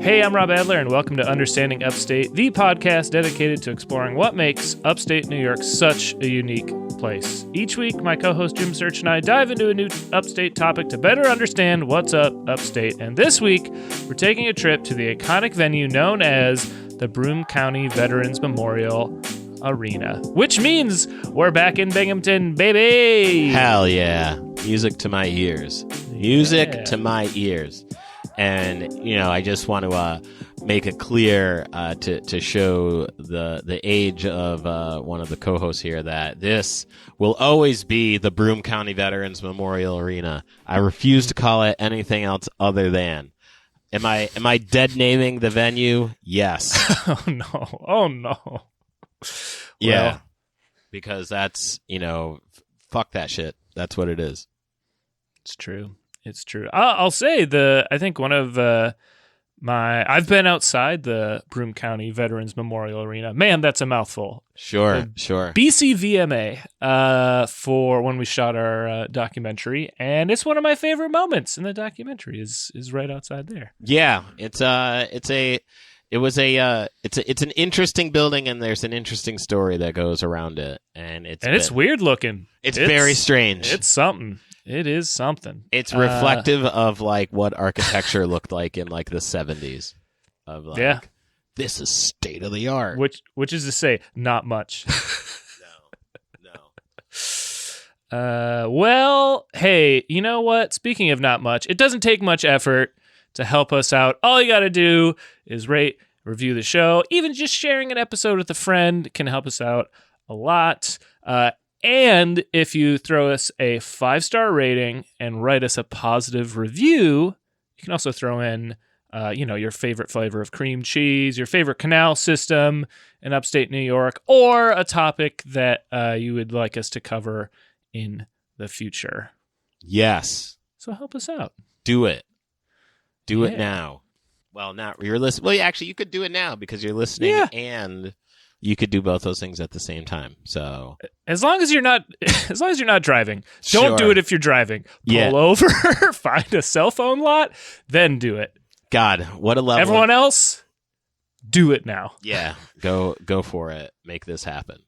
Hey, I'm Rob Adler, and welcome to Understanding Upstate, the podcast dedicated to exploring what makes upstate New York such a unique place. Each week, my co-host Jim Search and I dive into a new upstate topic to better understand what's up upstate. And this week, we're taking a trip to the iconic venue known as the Broome County Veterans Memorial Arena, which means we're back in Binghamton, baby! Hell yeah. Music to my ears. Music to my ears. And, you know, I just want to make it clear to show the age of one of the co-hosts here that this will always be the Broome County Veterans Memorial Arena. I refuse to call it anything else other than. Am I dead naming the venue? Yes. Oh no. Yeah. Well, because that's, you know, fuck that shit. That's what it is. It's true. It's true. I'll say I think one of I've been outside the Broome County Veterans Memorial Arena. Man, that's a mouthful. Sure. BCVMA for when we shot our documentary, and it's one of my favorite moments in the documentary is right outside there. Yeah, it's an interesting building, and there's an interesting story that goes around it, and it's weird looking. It's very strange. It's something. It is something. It's reflective of like what architecture looked like in like the 70s. Of like, this is state of the art. Which is to say, not much. No. Well, hey, you know what? Speaking of not much, it doesn't take much effort to help us out. All you got to do is rate, review the show. Even just sharing an episode with a friend can help us out a lot. And if you throw us a 5-star rating and write us a positive review, you can also throw in, your favorite flavor of cream cheese, your favorite canal system in upstate New York, or a topic that you would like us to cover in the future. Yes. So help us out. Do it. Do it now. Well, not you're listening. Well, actually, you could do it now because you're listening, and you could do both those things at the same time. So as long as you're not driving, don't do it if you're driving. Pull over, find a cell phone lot, then do it. God, what a level! Everyone else, do it now. Yeah, go for it. Make this happen.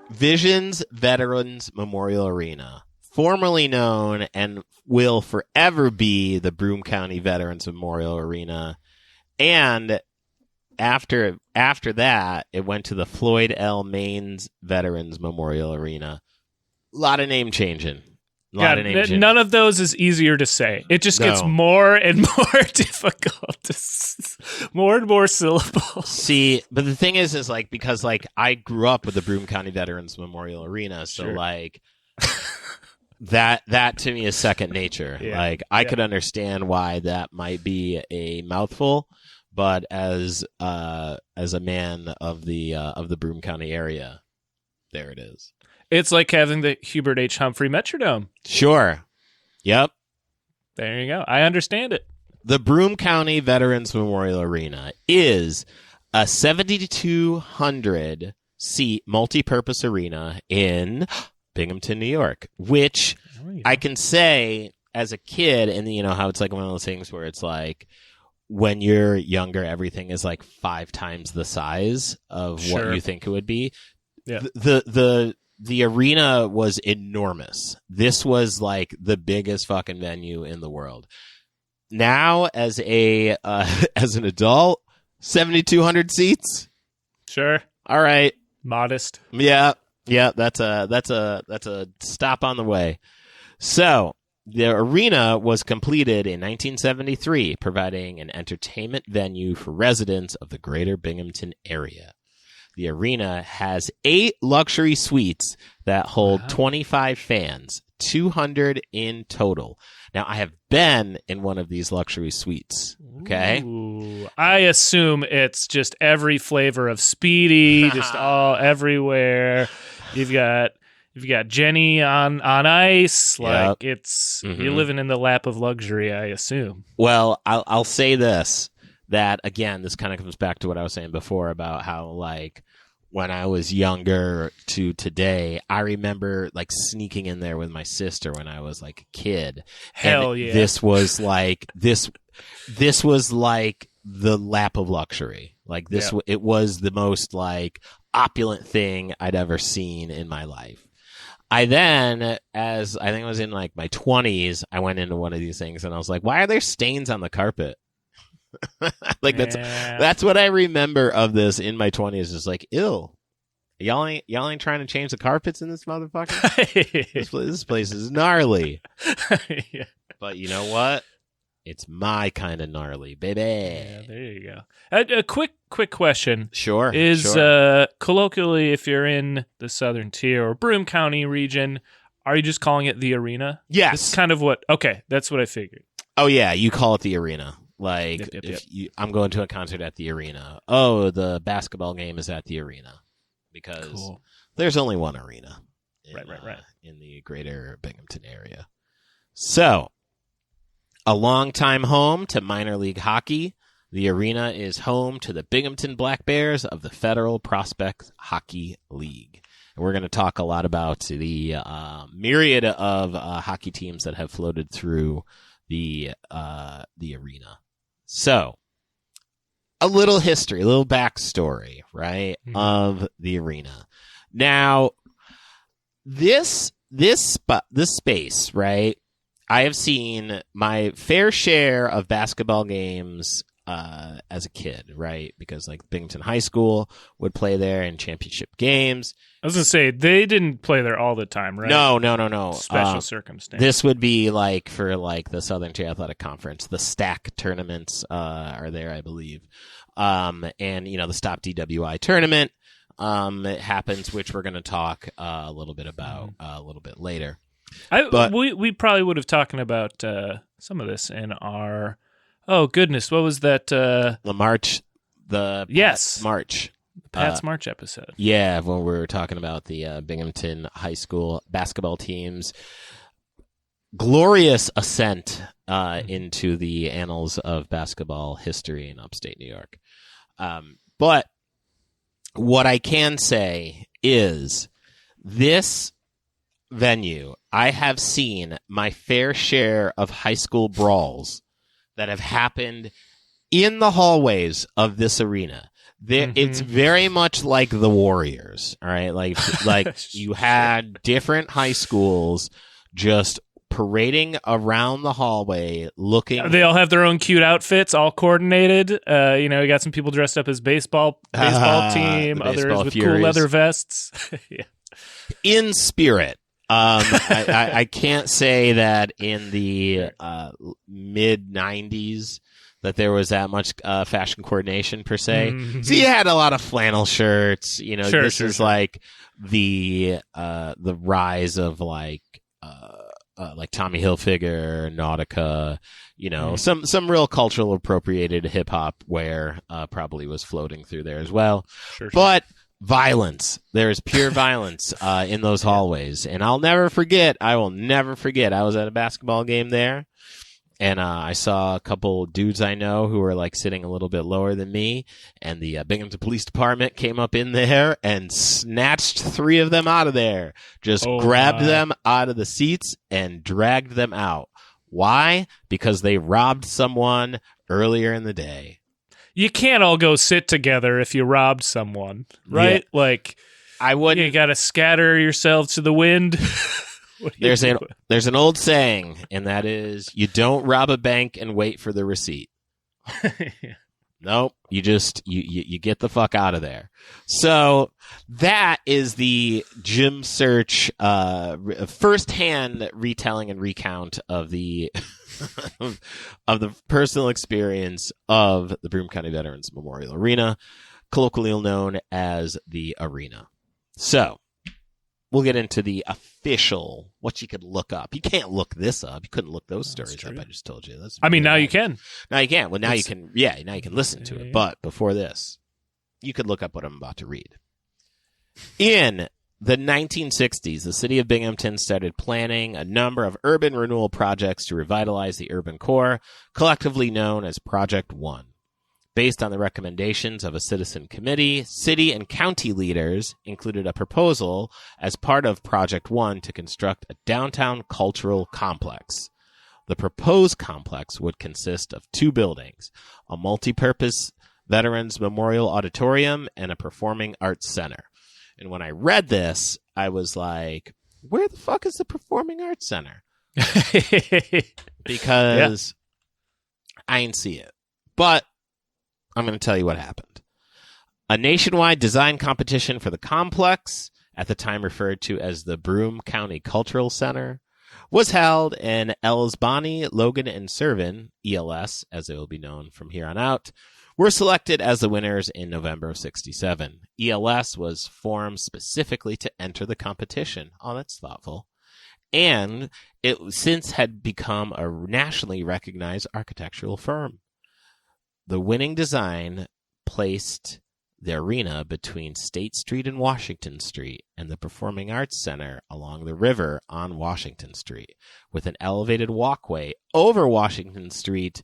Visions Veterans Memorial Arena, formerly known and will forever be the Broome County Veterans Memorial Arena. And after that, it went to the Floyd L. Maines Veterans Memorial Arena. A lot of name changing. None of those is easier to say. It just gets more and more difficult. More and more syllables. See, but the thing is like, because like I grew up with the Broome County Veterans Memorial Arena, so like that to me is second nature. Yeah. Like I could understand why that might be a mouthful, but as a man of the Broome County area, there it is. It's like having the Hubert H. Humphrey Metrodome. Sure. Yep. There you go. I understand it. The Broome County Veterans Memorial Arena is a 7,200 seat multi-purpose arena in Binghamton, New York, which I can say as a kid, and you know how it's like one of those things where it's like when you're younger, everything is like 5 times the size of what you think it would be. Yeah. The arena was enormous. This was like the biggest fucking venue in the world. Now, as an adult, 7,200 seats. Sure. All right. Modest. Yeah. That's a stop on the way. So the arena was completed in 1973, providing an entertainment venue for residents of the greater Binghamton area. The arena has 8 luxury suites that hold 25 fans, 200 in total. Now, I have been in one of these luxury suites, okay? Ooh, I assume it's just every flavor of Speedy, just all everywhere. You've got Jenny on ice. Like it's you're living in the lap of luxury, I assume. Well, I'll say this, that again, this kind of comes back to what I was saying before about how like when I was younger to today, I remember like sneaking in there with my sister when I was like a kid. Hell and yeah. This was like this was like the lap of luxury. Like this, it was the most like opulent thing I'd ever seen in my life. I then, as I think I was in like my 20s, I went into one of these things and I was like, why are there stains on the carpet? Like that's what I remember of this in my 20s. Is like, ew, y'all ain't trying to change the carpets in this motherfucker. this place is gnarly. Yeah. But you know what? It's my kind of gnarly, baby. Yeah, there you go. A quick question. Sure. Is colloquially, if you're in the Southern Tier or Broome County region, are you just calling it the arena? Yes. It's kind of what. Okay, that's what I figured. Oh yeah, you call it the arena. Like, Yep. I'm going to a concert at the arena. Oh, the basketball game is at the arena. Because there's only one arena. Right. In the greater Binghamton area. So, a longtime home to minor league hockey, the arena is home to the Binghamton Black Bears of the Federal Prospect Hockey League. And we're going to talk a lot about the myriad of hockey teams that have floated through the arena. So, a little history, a little backstory, right, of the arena. Now, this space, right, I have seen my fair share of basketball games as a kid, right, because like Binghamton High School would play there in championship games. I was going to say, they didn't play there all the time, right? No. Special circumstance. This would be like for like the Southern Tier Athletic Conference. The stack tournaments are there, I believe. And, you know, the Stop DWI tournament it happens, which we're going to talk a little bit about a little bit later. We probably would have talked about some of this in our... Oh, goodness. What was that? The March. Yes. March. Pat's March episode. Yeah, when we were talking about the Binghamton High School basketball team's glorious ascent into the annals of basketball history in upstate New York. But what I can say is this venue, I have seen my fair share of high school brawls that have happened in the hallways of this arena. It's very much like the Warriors, all right? Like you had different high schools just parading around the hallway looking. They all have their own cute outfits, all coordinated. You got some people dressed up as baseball team, others with cool leather vests. Yeah. In spirit. I can't say that in the mid 90s that there was that much fashion coordination per se. Mm-hmm. So you had a lot of flannel shirts. This is like the rise of like Tommy Hilfiger, Nautica. Some real cultural appropriated hip hop wear probably was floating through there as well. Sure. But violence. There is pure violence in those hallways. And I will never forget. I was at a basketball game there. And I saw a couple dudes I know who were like sitting a little bit lower than me. And the Binghamton Police Department came up in there and snatched 3 of them out of there. Just grabbed them out of the seats and dragged them out. Why? Because they robbed someone earlier in the day. You can't all go sit together if you robbed someone, right? Yeah. Like, I wouldn't. You got to scatter yourselves to the wind. There's an old saying, and that is, you don't rob a bank and wait for the receipt. Nope. You just you get the fuck out of there. So that is the Jim Search firsthand retelling and recount of the of the personal experience of the Broome County Veterans Memorial Arena, colloquially known as the Arena. So we'll get into the official, what you could look up. You can't look this up. You couldn't look those stories up. I just told you. Now you can. Now you can. Well, now you can. Yeah, now you can listen to it. But before this, you could look up what I'm about to read. In the 1960s, the city of Binghamton started planning a number of urban renewal projects to revitalize the urban core, collectively known as Project One. Based on the recommendations of a citizen committee, city and county leaders included a proposal as part of Project One to construct a downtown cultural complex. The proposed complex would consist of 2 buildings, a multi-purpose Veterans Memorial Auditorium and a performing arts center. And when I read this, I was like, where the fuck is the performing arts center? Because I ain't see it. But I'm going to tell you what happened. A nationwide design competition for the complex, at the time referred to as the Broome County Cultural Center, was held, and Elsbani, Logan, and Servin, ELS, as they will be known from here on out, were selected as the winners in November of 67. ELS was formed specifically to enter the competition. Oh, that's thoughtful. And it since had become a nationally recognized architectural firm. The winning design placed the arena between State Street and Washington Street and the Performing Arts Center along the river on Washington Street, with an elevated walkway over Washington Street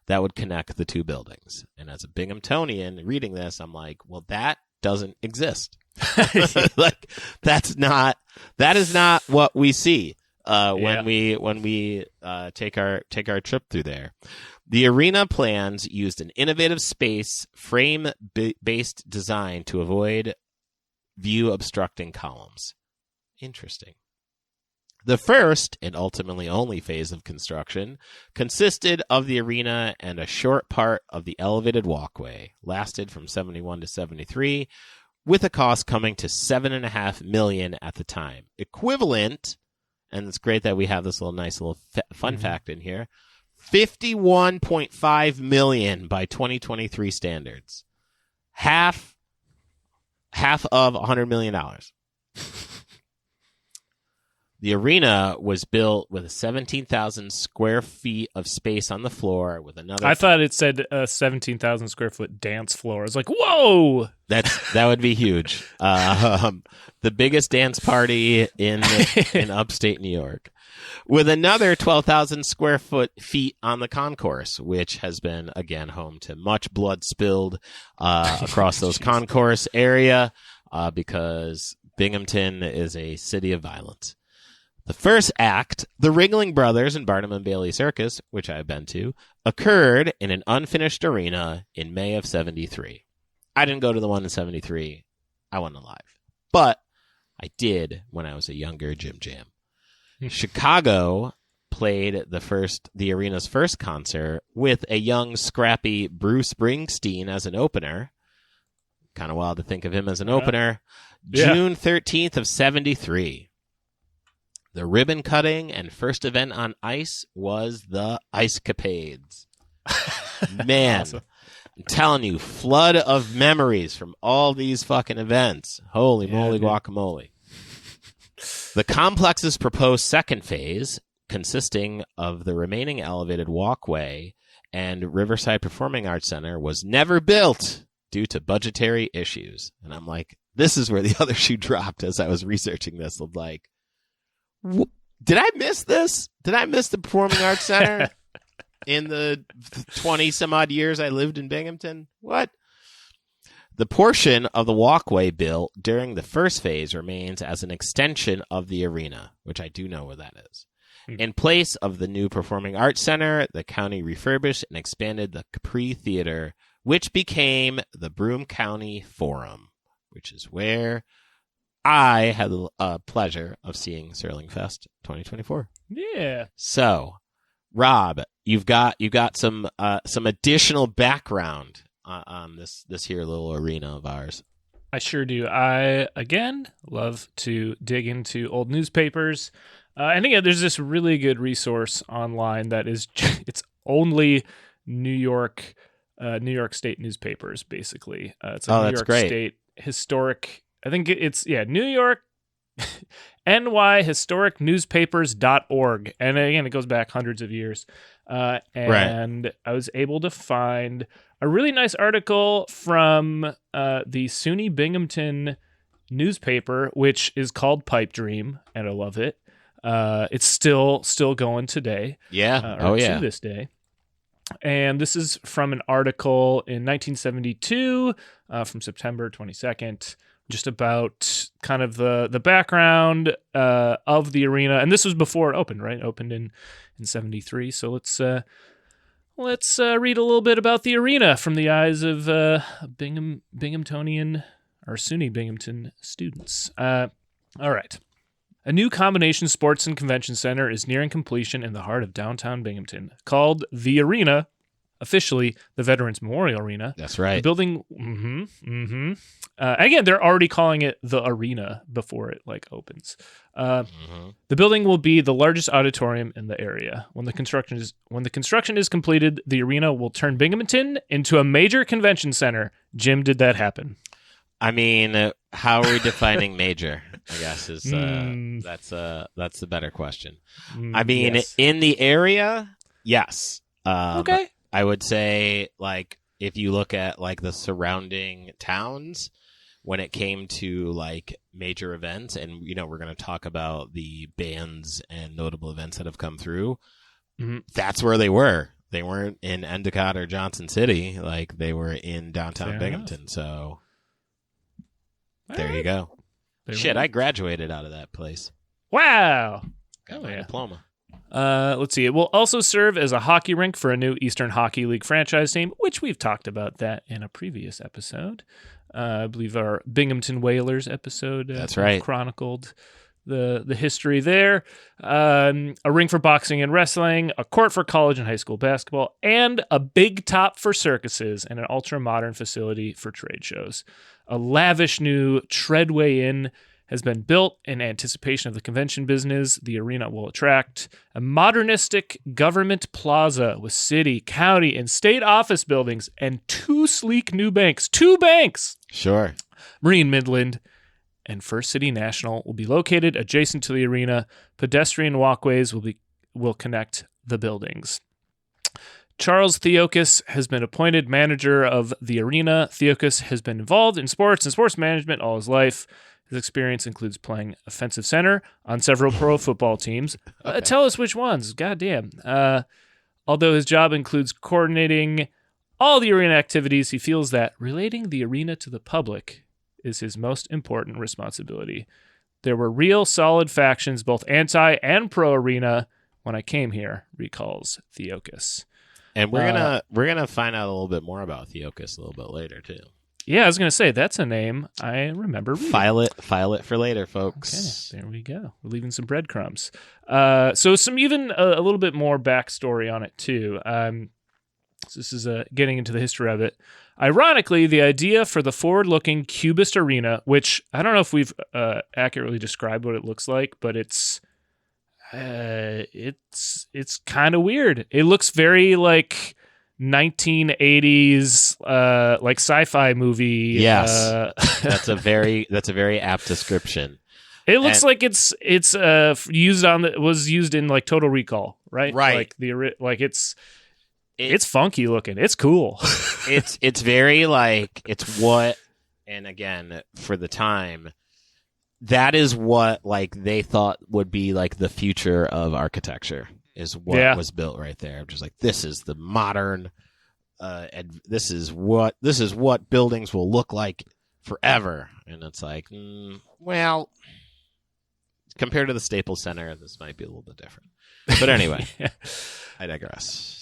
that would connect the 2 buildings. And as a Binghamtonian reading this, I'm like, well, that doesn't exist. Like, that is not what we see when we take our trip through there. The arena plans used an innovative space frame-based design to avoid view-obstructing columns. Interesting. The first, and ultimately only phase of construction, consisted of the arena and a short part of the elevated walkway, lasted from 71 to 73, with a cost coming to $7.5 million at the time. Equivalent, and it's great that we have this nice little fun fact in here, $51.5 million by 2023 standards. Half of $100 million. The arena was built with 17,000 square feet of space on the floor with another... I thought it said 17,000 square foot dance floor. I was like, whoa! That would be huge. The biggest dance party in upstate New York. With another 12,000 square feet on the concourse, which has been, again, home to much blood spilled across those concourse area because Binghamton is a city of violence. The first act, the Ringling Brothers and Barnum and Bailey Circus, which I've been to, occurred in an unfinished arena in May of 73. I didn't go to the one in 73. I wasn't alive. But I did when I was a younger Jim Jam. Chicago played the arena's first concert with a young, scrappy Bruce Springsteen as an opener. Kind of wild to think of him as an opener. June 13th of 73. The ribbon cutting and first event on ice was the Ice Capades. Man, awesome. I'm telling you, flood of memories from all these fucking events. Holy moly guacamole. The complex's proposed second phase, consisting of the remaining elevated walkway and Riverside Performing Arts Center, was never built due to budgetary issues. And I'm like, this is where the other shoe dropped as I was researching this. I'm like, did I miss this? Did I miss the Performing Arts Center in the 20 some odd years I lived in Binghamton? What? The portion of the walkway built during the first phase remains as an extension of the arena, which I do know where that is. In place of the new Performing Arts Center, the county refurbished and expanded the Capri Theater, which became the Broome County Forum, which is where I had the pleasure of seeing Serling Fest 2024. Yeah. So, Rob, you've got some additional background on this here little arena of ours. I sure do. I again love to dig into old newspapers. And again, there's this really good resource online that is it's only New York State newspapers, basically. It's a New York great. State historic. I think it's New York nyhistoricnewspapers.org. And again, it goes back hundreds of years. And I was able to find a really nice article from the SUNY Binghamton newspaper, which is called Pipe Dream, and I love it. It's still going today. Yeah. To this day. And this is from an article in 1972 from September 22nd, just about kind of the background of the arena. And this was before it opened, right? It opened in 73. So let's read a little bit about the arena from the eyes of Binghamtonian or SUNY Binghamton students. All right. A new combination sports and convention center is nearing completion in the heart of downtown Binghamton, called the Arena, officially the Veterans Memorial Arena. That's right. The building, again, they're already calling it the Arena before it opens. The building will be the largest auditorium in the area. When the construction is completed, the arena will turn Binghamton into a major convention center. Jim, did that happen? I mean, how are we defining major? I guess is that's the better question. I mean, yes. In the area, yes. Okay. I would say if you look at the surrounding towns, when it came to major events, and we're going to talk about the bands and notable events that have come through. That's where they were. They weren't in Endicott or Johnson City. They were in downtown Fair Binghamton. enough. So there you go. Shit, I graduated out of that place. Wow. Got my diploma. Let's see. It will also serve as a hockey rink for a new Eastern Hockey League franchise team, which we've talked about that in a previous episode. I believe our Binghamton Whalers episode That's right. chronicled the history there. A ring for boxing and wrestling, a court for college and high school basketball, and a big top for circuses and an ultra-modern facility for trade shows. A lavish new Treadway Inn has been built in anticipation of the convention business the arena will attract. A modernistic government plaza with city, county, and state office buildings and 2 sleek new banks. 2 banks! Sure. Marine Midland and First City National will be located adjacent to the arena. Pedestrian walkways will connect the buildings. Charles Theokas has been appointed manager of the arena. Theokas has been involved in sports and sports management all his life. His experience includes playing offensive center on several pro football teams. Okay. Tell us which ones. Goddamn. Although his job includes coordinating all the arena activities, he feels that relating the arena to the public is his most important responsibility. There were real solid factions, both anti and pro arena, when I came here, recalls Theokas. And we're gonna find out a little bit more about Theokas a little bit later too. Yeah, I was gonna say that's a name I remember reading. File it for later, folks. Okay, there we go. We're leaving some breadcrumbs. So some even a little bit more backstory on it too. So this is getting into the history of it. Ironically, the idea for the forward-looking cubist arena, which I don't know if we've accurately described what it looks like, but it's kind of weird. It looks very 1980s sci-fi movie. Yes. That's a very apt description. It looks like it's was used in Total Recall, right? Right. It's funky looking. It's cool. it's very it's what, and again, for the time, that is what they thought would be the future of architecture, is what was built right there. Just this is the modern, this is what buildings will look like forever. And it's well, compared to the Staples Center, this might be a little bit different. But anyway, I digress.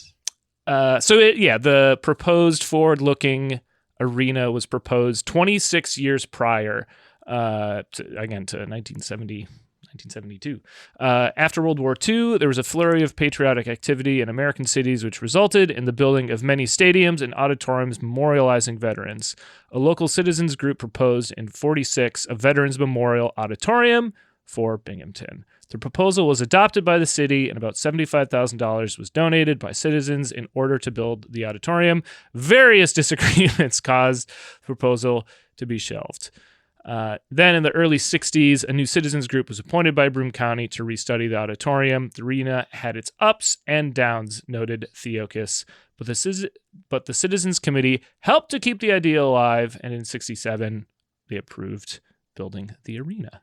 The proposed forward-looking arena was proposed 26 years prior, to 1972. After World War II, there was a flurry of patriotic activity in American cities, which resulted in the building of many stadiums and auditoriums memorializing veterans. A local citizens group proposed in 1946 a Veterans Memorial Auditorium for Binghamton. The proposal was adopted by the city, and about $75,000 was donated by citizens in order to build the auditorium. Various disagreements caused the proposal to be shelved. Then in the early 60s, a new citizens group was appointed by Broome County to restudy the auditorium. The arena had its ups and downs, noted Theokas, but the Citizens Committee helped to keep the idea alive, and in 67, they approved building the arena.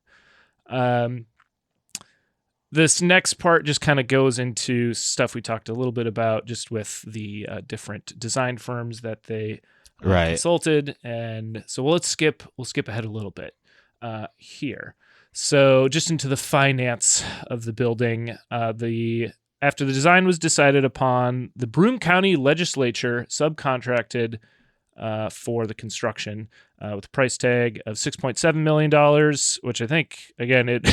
this next part just kind of goes into stuff we talked a little bit about, just with the different design firms that they consulted, and so we'll skip ahead a little bit here. So just into the finance of the building, after the design was decided upon, the Broome County legislature subcontracted for the construction with a price tag of $6.7 million, which I think, again, it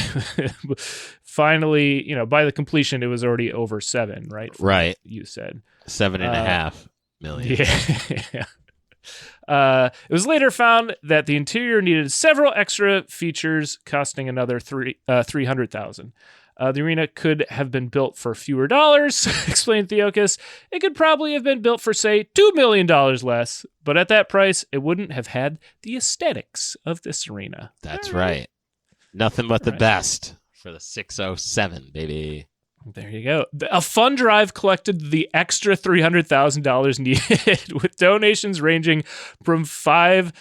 finally, by the completion, it was already over $7, right? Right. You said $7.5 million. Yeah. It was later found that the interior needed several extra features, costing another $300,000. The arena could have been built for fewer dollars, explained Theokas. It could probably have been built for, say, $2 million less, but at that price, it wouldn't have had the aesthetics of this arena. That's right. Nothing but the best for the 607, baby. There you go. A fund drive collected the extra $300,000 needed, with donations ranging from 5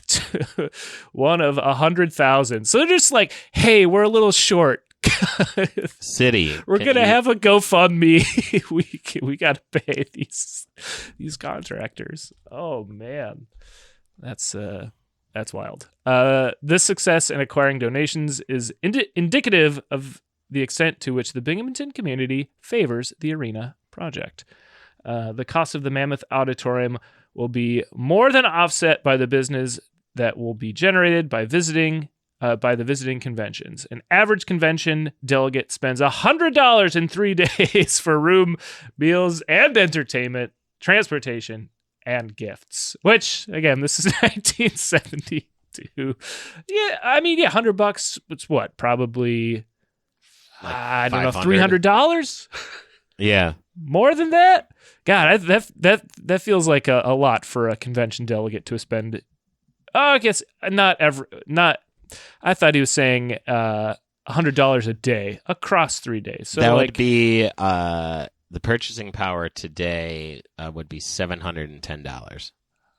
to one of 100,000. So they're just like, hey, we're a little short. City, we're gonna have a GoFundMe. we gotta pay these contractors. Oh man, that's wild. This success in acquiring donations is indicative of the extent to which the Binghamton community favors the arena project. The cost of the Mammoth Auditorium will be more than offset by the business that will be generated by the visiting conventions. An average convention delegate spends $100 in 3 days for room, meals, and entertainment, transportation, and gifts. Which, again, this is 1972. Yeah, I mean, yeah, $100. It's what? Probably, like I don't know, $300. Yeah, more than that. God, that feels like a lot for a convention delegate to spend. Oh, I guess not. I thought he was saying $100 a day across 3 days. So that would be the purchasing power today would be $710.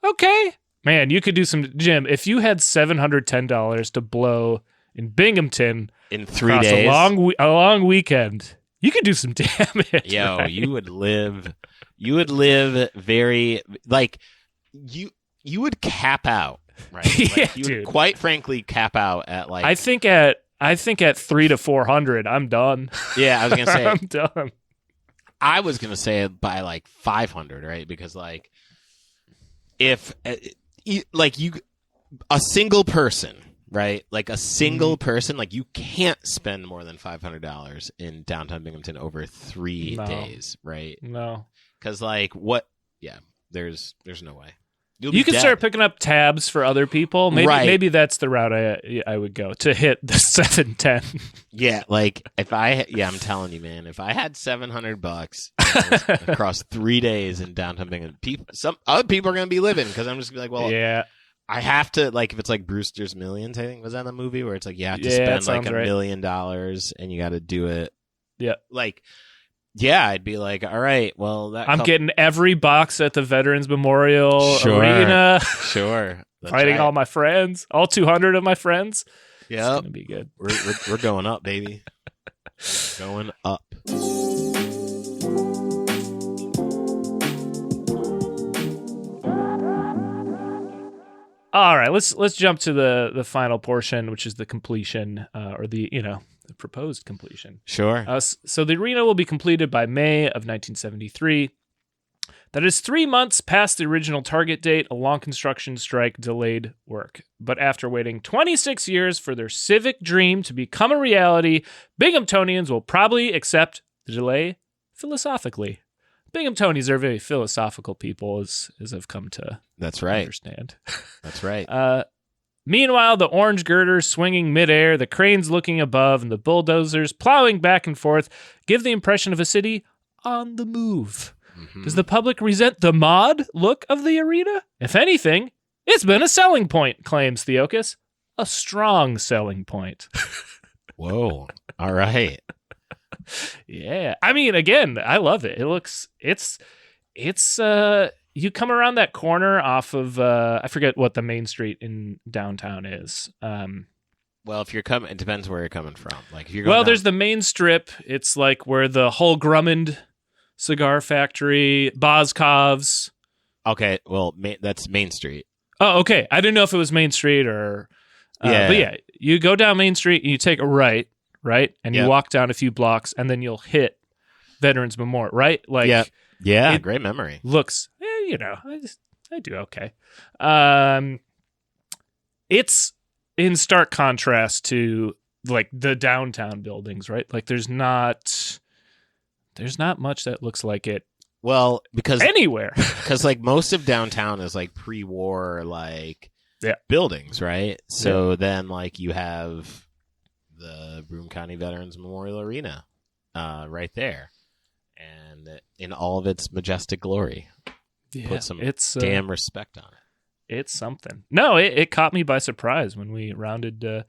Okay, man, you could do some, Jim. If you had $710 to blow in Binghamton in 3 days, a long weekend, you could do some damage. Yo, right? you would live very like you would cap out. Right. Yeah, like you would quite frankly cap out at like I think at 300 to 400 I'm done. Yeah, I was gonna say I'm done. I was gonna say by like 500, right? Because like if like you a single person, right? Like a single person, like you can't spend more than $500 in downtown Binghamton over 3 days, right? No, because like what? Yeah, there's no way. You could start picking up tabs for other people. Maybe that's the route I would go to hit the 710. Yeah, like I'm telling you, man, if I had $700 across 3 days in downtown Binghamton, some other people are gonna be living because I'm just gonna be like, well, yeah, I have to like if it's like Brewster's Millions, I think was that the movie where it's like you have to spend like $1 million and you got to do it. Yeah, like. Yeah, I'd be like, all right, well, I'm getting every box at the Veterans Memorial Arena. Sure. Fighting all my friends, all 200 of my friends. Yeah. It's going to be good. We're going up, baby. Going up. All right, let's jump to the final portion, which is the completion or the proposed completion. Sure. So the arena will be completed by May of 1973. That is 3 months past the original target date. A long construction strike delayed work. But after waiting 26 years for their civic dream to become a reality, Binghamtonians will probably accept the delay philosophically. Binghamtonians are very philosophical people, as I've come to understand. That's right. Meanwhile, the orange girders swinging midair, the cranes looking above, and the bulldozers plowing back and forth give the impression of a city on the move. Mm-hmm. Does the public resent the mod look of the arena? If anything, it's been a selling point, claims Theokas. A strong selling point. Whoa. All right. Yeah. I mean, again, I love it. It's you come around that corner off of, I forget what the main street in downtown is. Well, if you're coming, it depends where you're coming from. Like, if you're going there's the main strip. It's like where the whole Grummond cigar factory, Boscov's. Okay, well, that's Main Street. Oh, okay. I didn't know if it was Main Street or... But yeah, you go down Main Street and you take a right? And you walk down a few blocks and then you'll hit Veterans Memorial, right? Like, yeah, great memory. Looks, I do okay. It's in stark contrast to like the downtown buildings, right? Like there's not much that looks like it. Well, because anywhere, because like most of downtown is like pre-war, like buildings, right? So then like you have the Broome County Veterans Memorial Arena, right there, and in all of its majestic glory. Yeah, put some damn respect on it. It's something. No, it caught me by surprise when we rounded the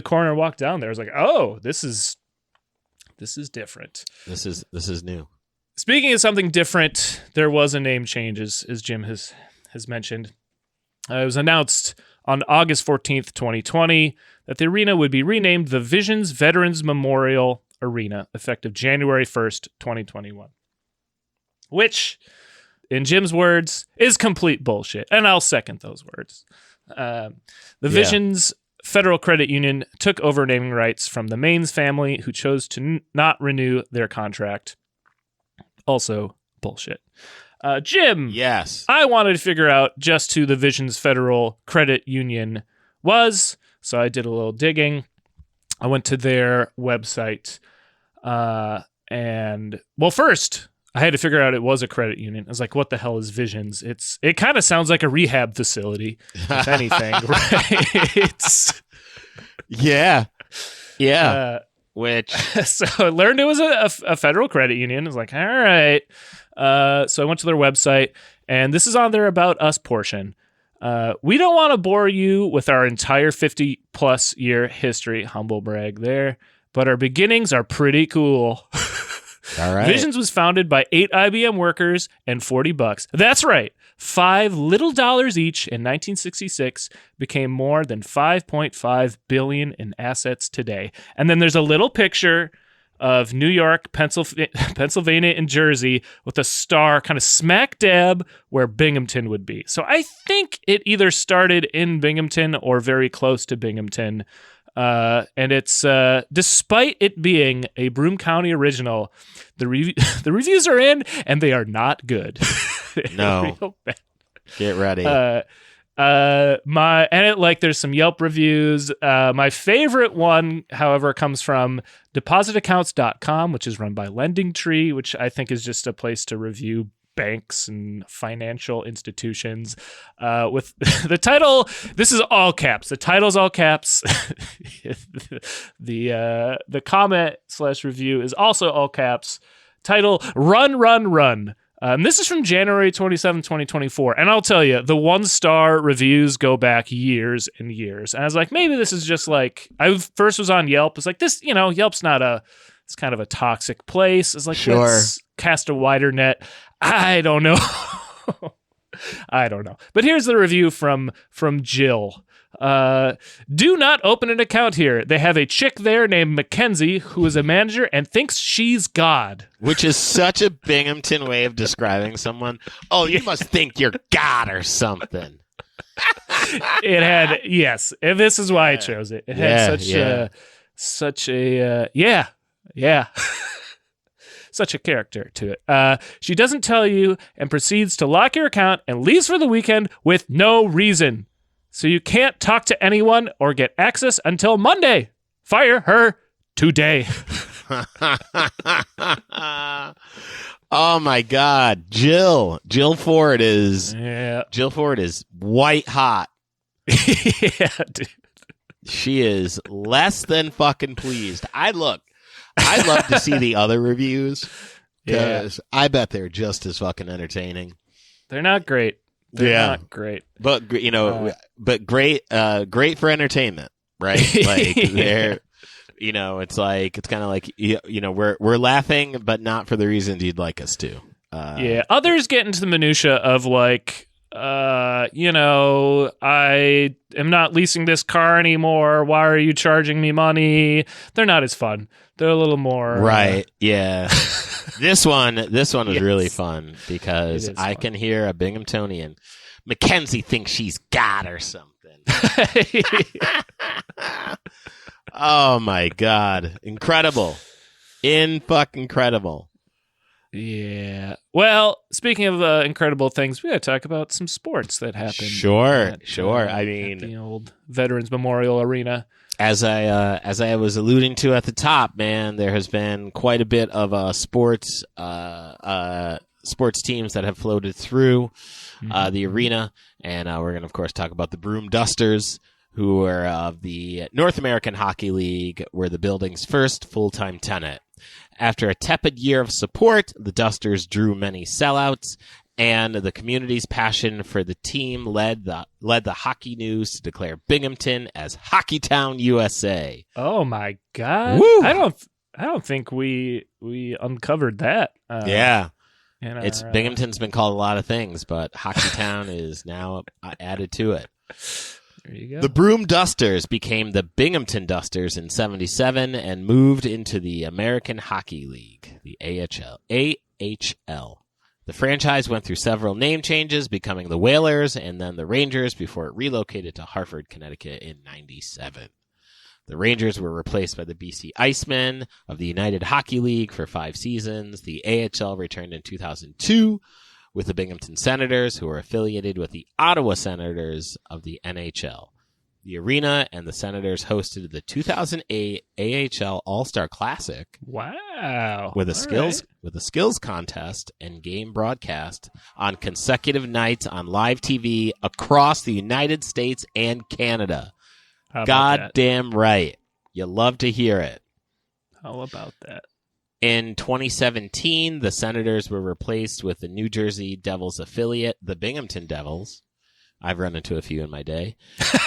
corner and walked down there. I was like, oh, this is different. This is new. Speaking of something different, there was a name change, as Jim has mentioned. It was announced on August 14th, 2020, that the arena would be renamed the Visions Veterans Memorial Arena, effective January 1st, 2021. Which, in Jim's words, is complete bullshit. And I'll second those words. The Visions Federal Credit Union took over naming rights from the Maines family, who chose to not renew their contract. Also, bullshit. Jim. Yes. I wanted to figure out just who the Visions Federal Credit Union was, so I did a little digging. I went to their website, and first I had to figure out it was a credit union. I was like, what the hell is Visions? It kind of sounds like a rehab facility, if anything, right? Yeah. So I learned it was a federal credit union. I was like, all right. So I went to their website, and this is on their About Us portion. We don't want to bore you with our entire 50-plus year history, humble brag there, but our beginnings are pretty cool. All right. Visions was founded by 8 IBM workers and $40. That's right. $5 little each in 1966 became more than $5.5 billion in assets today. And then there's a little picture of New York, Pennsylvania, and Jersey with a star kind of smack dab where Binghamton would be. So I think it either started in Binghamton or very close to Binghamton. And it's despite it being a Broome County original, the reviews are in and they are not good. No, get ready. There's some Yelp reviews. My favorite one, however, comes from depositaccounts.com, which is run by Lending Tree, which I think is just a place to review banks and financial institutions, with the title. This is all caps. The title's all caps. The comment / review is also all caps. Title: Run, Run, Run. This is from January 27, 2024. And I'll tell you, the 1-star reviews go back years and years. And I was like, maybe this is just like, I first was on Yelp. It's like this, Yelp's it's kind of a toxic place. It's like, sure, let's cast a wider net. I don't know. I don't know. But here's the review from Jill. Do not open an account here. They have a chick there named Mackenzie who is a manager and thinks she's God. Which is such a Binghamton way of describing someone. Oh, you must think you're God or something. It had, yes. And this is why I chose it. It had such a character to it. She doesn't tell you and proceeds to lock your account and leaves for the weekend with no reason. So you can't talk to anyone or get access until Monday. Fire her today. Oh my God, Jill Ford is white hot. Yeah, dude. She is less than fucking pleased. I'd love to see the other reviews because I bet they're just as fucking entertaining. They're not great. They're not great. But but great for entertainment, right? Like they're it's kind of like we're laughing but not for the reasons you'd like us to. Others get into the minutia of like I am not leasing this car anymore. Why are you charging me money? They're not as fun. They're a little more right. Yeah. This one is Yes. really fun because I fun. can hear a Binghamtonian. Mackenzie thinks she's God or something. Oh my God. Incredible. Incredible. Yeah. Well, speaking of incredible things, we got to talk about some sports that happened. Sure. At The old Veterans Memorial Arena. As I was alluding to at the top, man, there has been quite a bit of sports teams that have floated through the arena, and we're going to, of course, talk about the Broome Dusters, who are of the North American Hockey League, were the building's first full-time tenant. After a tepid year of support, the Dusters drew many sellouts, and the community's passion for the team led the Hockey News to declare Binghamton as Hockeytown, USA. Oh my God! Woo! I don't think we uncovered that. Yeah. It's Binghamton's been called a lot of things, but Hockeytown is now added to it. There you go. The Broome Dusters became the Binghamton Dusters in '77 and moved into the American Hockey League, the AHL. The franchise went through several name changes, becoming the Whalers and then the Rangers before it relocated to Hartford, Connecticut in '97. The Rangers were replaced by the BC Icemen of the United Hockey League for 5 seasons. The AHL returned in 2002 with the Binghamton Senators, who are affiliated with the Ottawa Senators of the NHL. The arena and the Senators hosted the 2008 AHL All-Star Classic. Wow. With a skills contest and game broadcast on consecutive nights on live TV across the United States and Canada. Goddamn right. You love to hear it. How about that? In 2017, the Senators were replaced with the New Jersey Devils affiliate, the Binghamton Devils. I've run into a few in my day.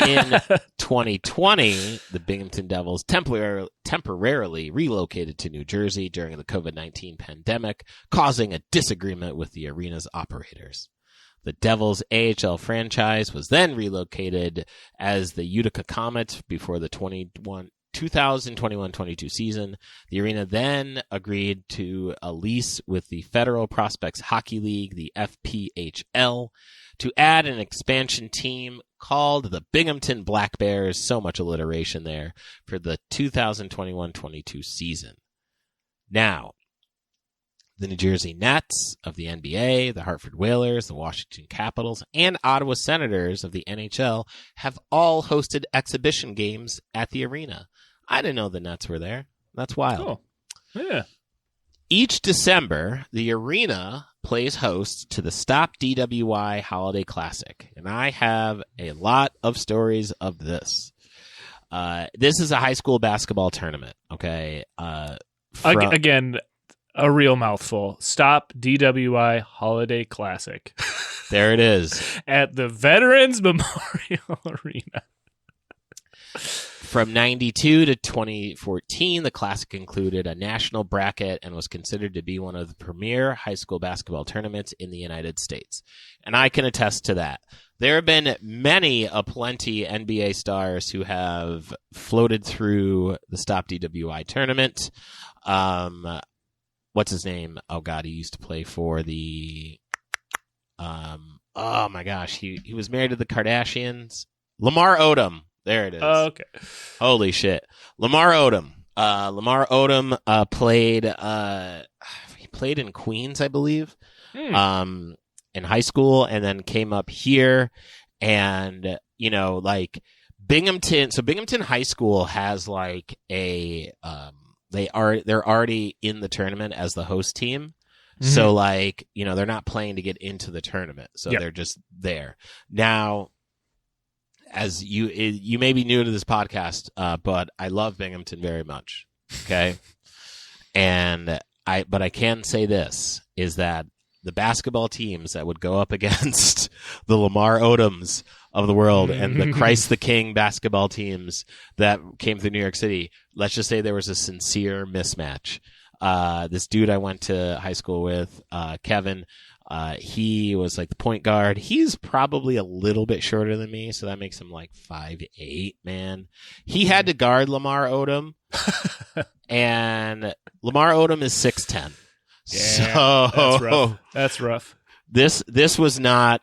In 2020, the Binghamton Devils temporarily relocated to New Jersey during the COVID-19 pandemic, causing a disagreement with the arena's operators. The Devils AHL franchise was then relocated as the Utica Comets before the 2021-22 season. The arena then agreed to a lease with the Federal Prospects Hockey League, the FPHL, to add an expansion team called the Binghamton Black Bears, so much alliteration there, for the 2021-22 season. Now, the New Jersey Nets of the NBA, the Hartford Whalers, the Washington Capitals, and Ottawa Senators of the NHL have all hosted exhibition games at the arena. I didn't know the Nets were there. That's wild. Cool. Yeah. Each December, the arena plays host to the Stop DWI Holiday Classic, and I have a lot of stories of this. This is a high school basketball tournament, okay? Again, a real mouthful. Stop DWI Holiday Classic. There it is. At the Veterans Memorial Arena. From 92 to 2014, the Classic included a national bracket and was considered to be one of the premier high school basketball tournaments in the United States. And I can attest to that. There have been plenty NBA stars who have floated through the Stop DWI tournament. What's his name? Oh God, he used to play for the. Oh my gosh, he was married to the Kardashians. Lamar Odom. There it is. Oh, okay. Holy shit, Lamar Odom. Lamar Odom played. He played in Queens, I believe, in high school, and then came up here, and like Binghamton. So Binghamton High School has like a. They're already in the tournament as the host team. Mm-hmm. So they're not playing to get into the tournament. So They're just there. Now, as you may be new to this podcast, but I love Binghamton very much. Okay. But I can say this is that the basketball teams that would go up against the Lamar Odoms of the world and the Christ the King basketball teams that came through New York City, let's just say there was a sincere mismatch. This dude I went to high school with, Kevin, He was like the point guard. He's probably a little bit shorter than me, so that makes him like 5'8", man. He had to guard Lamar Odom, and Lamar Odom is 6'10". Yeah, so that's rough. This was not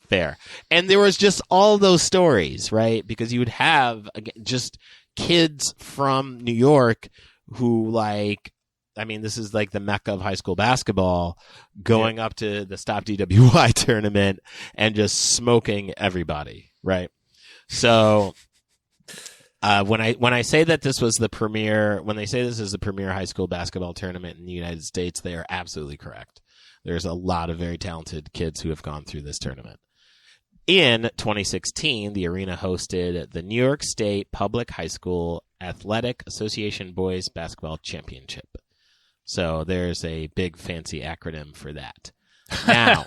fair. And there was just all those stories, right? Because you would have just kids from New York who this is like the mecca of high school basketball, going up to the Stop DWI tournament and just smoking everybody, right? So when I say that this was the premier, when they say this is the premier high school basketball tournament in the United States, they are absolutely correct. There's a lot of very talented kids who have gone through this tournament. In 2016, the arena hosted the New York State Public High School Athletic Association Boys Basketball Championship. So there's a big fancy acronym for that. Now,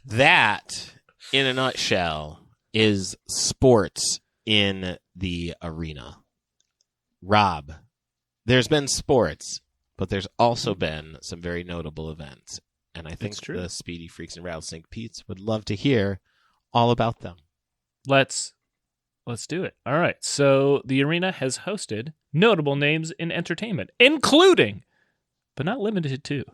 that, in a nutshell, is sports in the arena. Rob, there's been sports, but there's also been some very notable events. And I think the Speedy Freaks and Rattlesnake Pete's would love to hear all about them. Let's do it. All right. So the arena has hosted notable names in entertainment, including, but not limited to,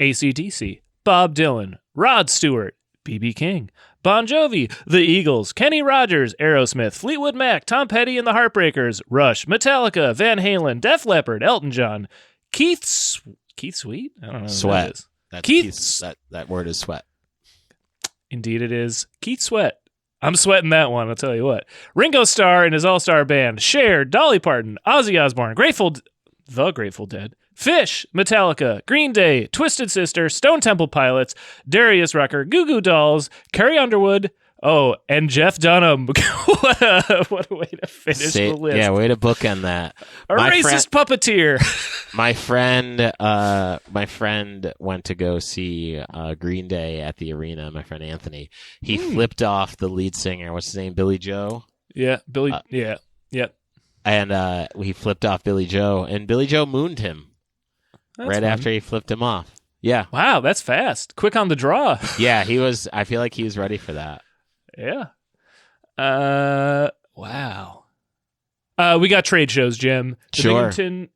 AC/DC, Bob Dylan, Rod Stewart, B.B. King, Bon Jovi, The Eagles, Kenny Rogers, Aerosmith, Fleetwood Mac, Tom Petty and the Heartbreakers, Rush, Metallica, Van Halen, Def Leppard, Elton John, Keith Sweet? I don't know. Sweat. That is. That's Keith. That word is sweat. Indeed it is. Keith Sweat. I'm sweating that one, I'll tell you what. Ringo Starr and his all-star band, Cher, Dolly Parton, Ozzy Osbourne, The Grateful Dead, Fish, Metallica, Green Day, Twisted Sister, Stone Temple Pilots, Darius Rucker, Goo Goo Dolls, Carrie Underwood, and Jeff Dunham. What a way to finish the list. Yeah, way to bookend that. Racist puppeteer. My friend went to go see Green Day at the arena. My friend Anthony. He flipped off the lead singer. What's his name? Billy Joe. Yeah, Billy. Yep. And he flipped off Billy Joe, and Billy Joe mooned him after he flipped him off. Yeah. Wow, that's fast. Quick on the draw. Yeah, he was. I feel like he was ready for that. Yeah. Wow. We got trade shows, Jim. Binghamton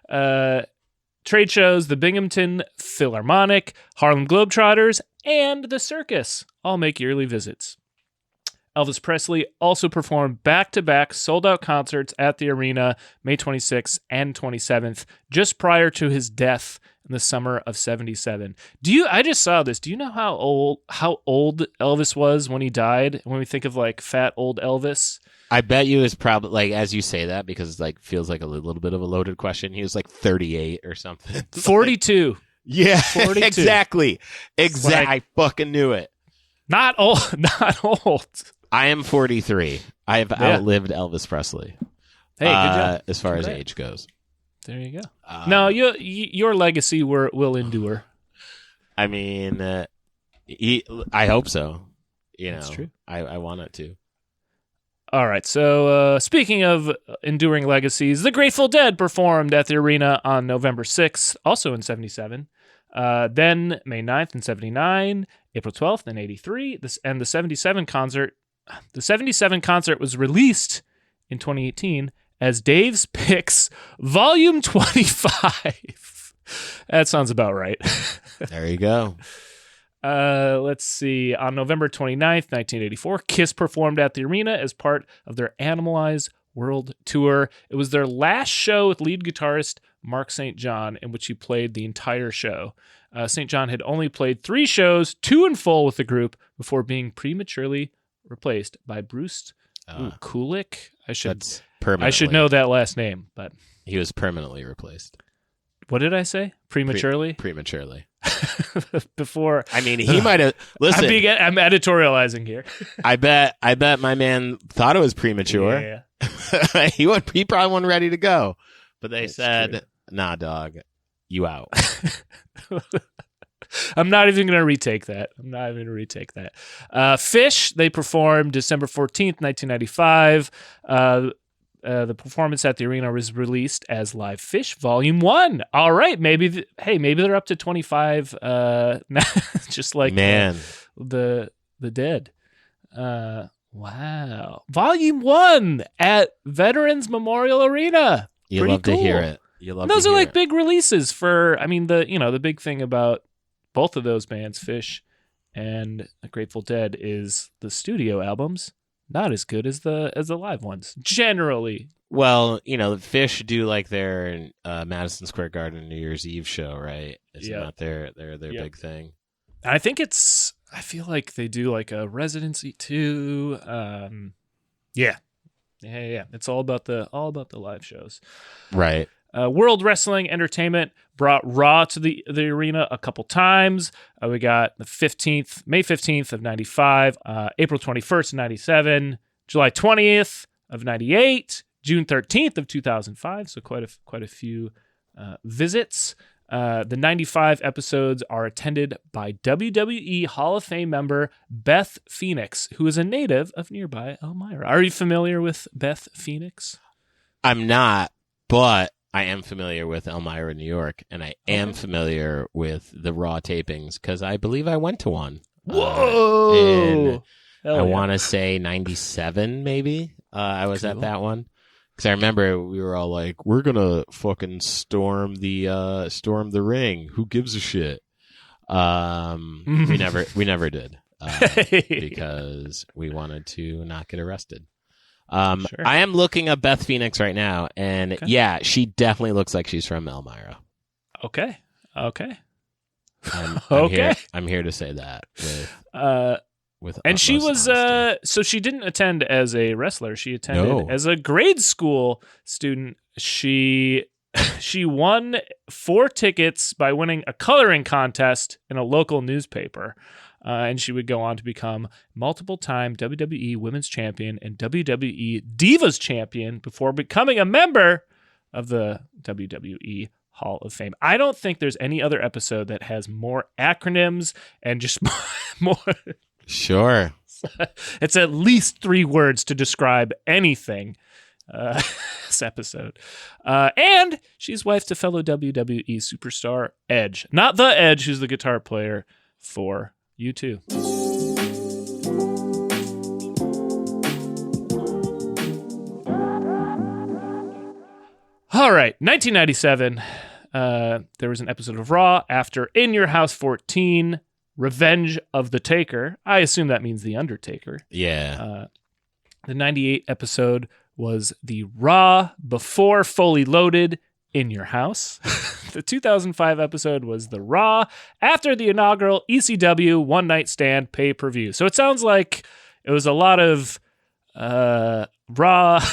trade shows, the Binghamton Philharmonic, Harlem Globetrotters, and the Circus all make yearly visits. Elvis Presley also performed back-to-back sold-out concerts at the arena May 26th and 27th, just prior to his death in the summer of 1977. I just saw this. Do you know how old Elvis was when he died? When we think of like fat old Elvis? I bet you it's probably like, as you say that, because it feels like a little bit of a loaded question. He was like 38 or something. 42. Yeah, 42. Exactly. I fucking knew it. Not old. Not old. I am 43. I have outlived Elvis Presley. Hey, good job. As far as age goes. There you go. No, your legacy will endure. I mean, I hope so. That's true. I want it to. All right. So speaking of enduring legacies, the Grateful Dead performed at the arena on November 6th, also in 1977. Then May 9th in 1979, April 12th in 1983, and the 1977 concert. The 1977 concert was released in 2018 as Dave's Picks Volume 25. That sounds about right. There you go. Let's see. On November 29th, 1984, Kiss performed at the arena as part of their Animalize World Tour. It was their last show with lead guitarist Mark St. John, in which he played the entire show. St. John had only played 3 shows, 2 in full with the group, before being prematurely replaced by Bruce Kulick. I should know that last name, but he was permanently replaced. What did I say? Prematurely? Prematurely. Before. I mean, he might have. Listen, I'm editorializing here. I bet my man thought it was premature. Yeah. he probably wasn't ready to go, but they said, true. "Nah, dog, you out." I'm not even going to retake that. Fish, they performed December 14th, 1995. The performance at the arena was released as Live Fish Volume 1. All right, maybe they're up to 25 just like the Dead. Wow. Volume 1 at Veterans Memorial Arena. You love to hear it. Those are like big releases for, I mean, the big thing about both of those bands, Fish and Grateful Dead, is the studio albums not as good as the live ones generally. Well, the Fish do like their Madison Square Garden New Year's Eve show, right? Isn't that their big thing? I think I feel like they do like a residency too. Yeah. It's all about the live shows, right? World Wrestling Entertainment brought Raw to the arena a couple times. We got the May 15th of 95, April 21st of 97, July 20th of 98, June 13th of 2005. So quite a few visits. The 95 episodes are attended by WWE Hall of Fame member Beth Phoenix, who is a native of nearby Elmira. Are you familiar with Beth Phoenix? I'm not, but I am familiar with Elmira, New York, and I am familiar with the Raw tapings because I believe I went to one. Whoa! I want to say 97, maybe. I was at that one. Because I remember we were all like, we're going to fucking storm the ring. Who gives a shit? We never did. Because we wanted to not get arrested. Sure. I am looking up Beth Phoenix right now, and yeah, she definitely looks like she's from Elmira. Okay. I'm here to say that. And she was so she didn't attend as a wrestler. She attended as a grade school student. She won 4 tickets by winning a coloring contest in a local newspaper. And she would go on to become multiple-time WWE Women's Champion and WWE Divas Champion before becoming a member of the WWE Hall of Fame. I don't think there's any other episode that has more acronyms and just more. Sure. It's at least 3 words to describe anything. This episode. And she's wife to fellow WWE superstar Edge. Not the Edge, who's the guitar player for U2. All right, 1997. There was an episode of Raw after In Your House 14, Revenge of the Taker. I assume that means The Undertaker. Yeah. The 98 episode was the Raw before Fully Loaded In Your House. The 2005 episode was the Raw after the inaugural ECW One Night Stand pay-per-view. So it sounds like it was a lot of Raw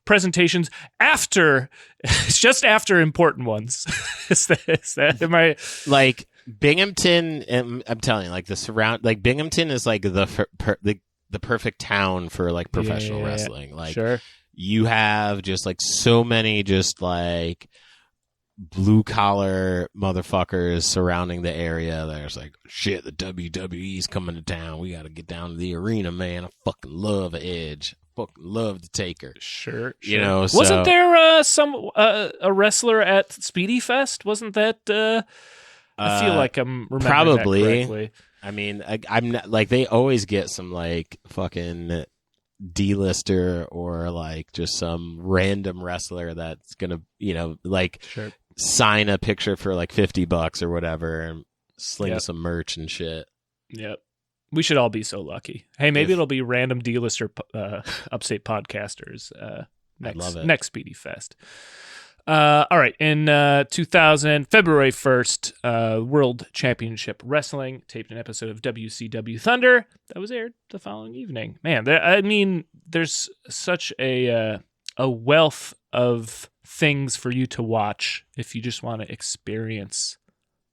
presentations just after important ones. Is that am I like Binghamton? I'm telling you, like Binghamton is like the perfect town for like professional wrestling. Like sure. You have just like so many just like blue collar motherfuckers surrounding the area. There's like, shit, the WWE's coming to town. We got to get down to the arena, man. I fucking love Edge. Fucking love the Taker. Sure. You know, wasn't there a wrestler at Speedy Fest? Wasn't that? I feel like I'm remembering probably. That correctly. I mean, I'm not like they always get some like fucking D-lister or like just some random wrestler that's gonna, like sure. sign a picture for like $50 or whatever and sling some merch and shit. Yep. We should all be so lucky. Hey, maybe it'll be random D-lister Upstate podcasters next Speedy Fest. All right. In 2000, February 1st, World Championship Wrestling taped an episode of WCW Thunder that was aired the following evening. Man, there's such a wealth of things for you to watch if you just want to experience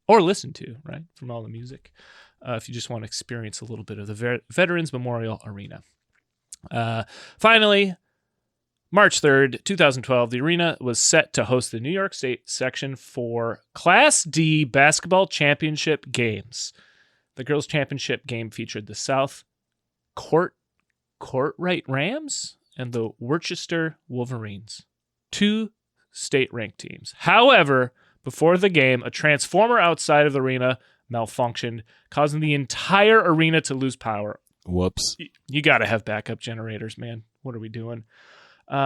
or listen to, right, from all the music. If you just want to experience a little bit of the Veterans Memorial Arena. Finally, March 3rd, 2012, the arena was set to host the New York State section for Class D basketball championship games. The girls' championship game featured the South Courtright Rams and the Worcester Wolverines, 2 state-ranked teams. However, before the game, a transformer outside of the arena malfunctioned, causing the entire arena to lose power. Whoops. You got to have backup generators, man. What are we doing?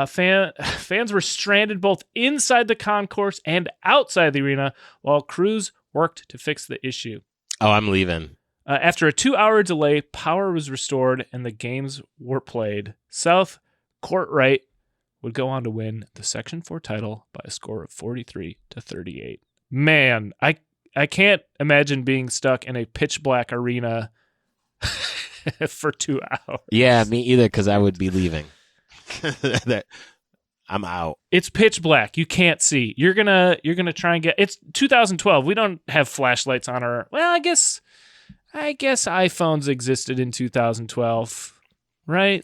Fans were stranded both inside the concourse and outside the arena while crews worked to fix the issue. Oh, I'm leaving. After a 2-hour delay, power was restored and the games were played. South Courtright would go on to win the Section 4 title by a score of 43-38. Man, I can't imagine being stuck in a pitch black arena for 2 hours. Yeah, me either, because I would be leaving. I'm out. It's pitch black. You can't see. You're gonna try and get. It's 2012. We don't have flashlights on our. Well, I guess iPhones existed in 2012, right?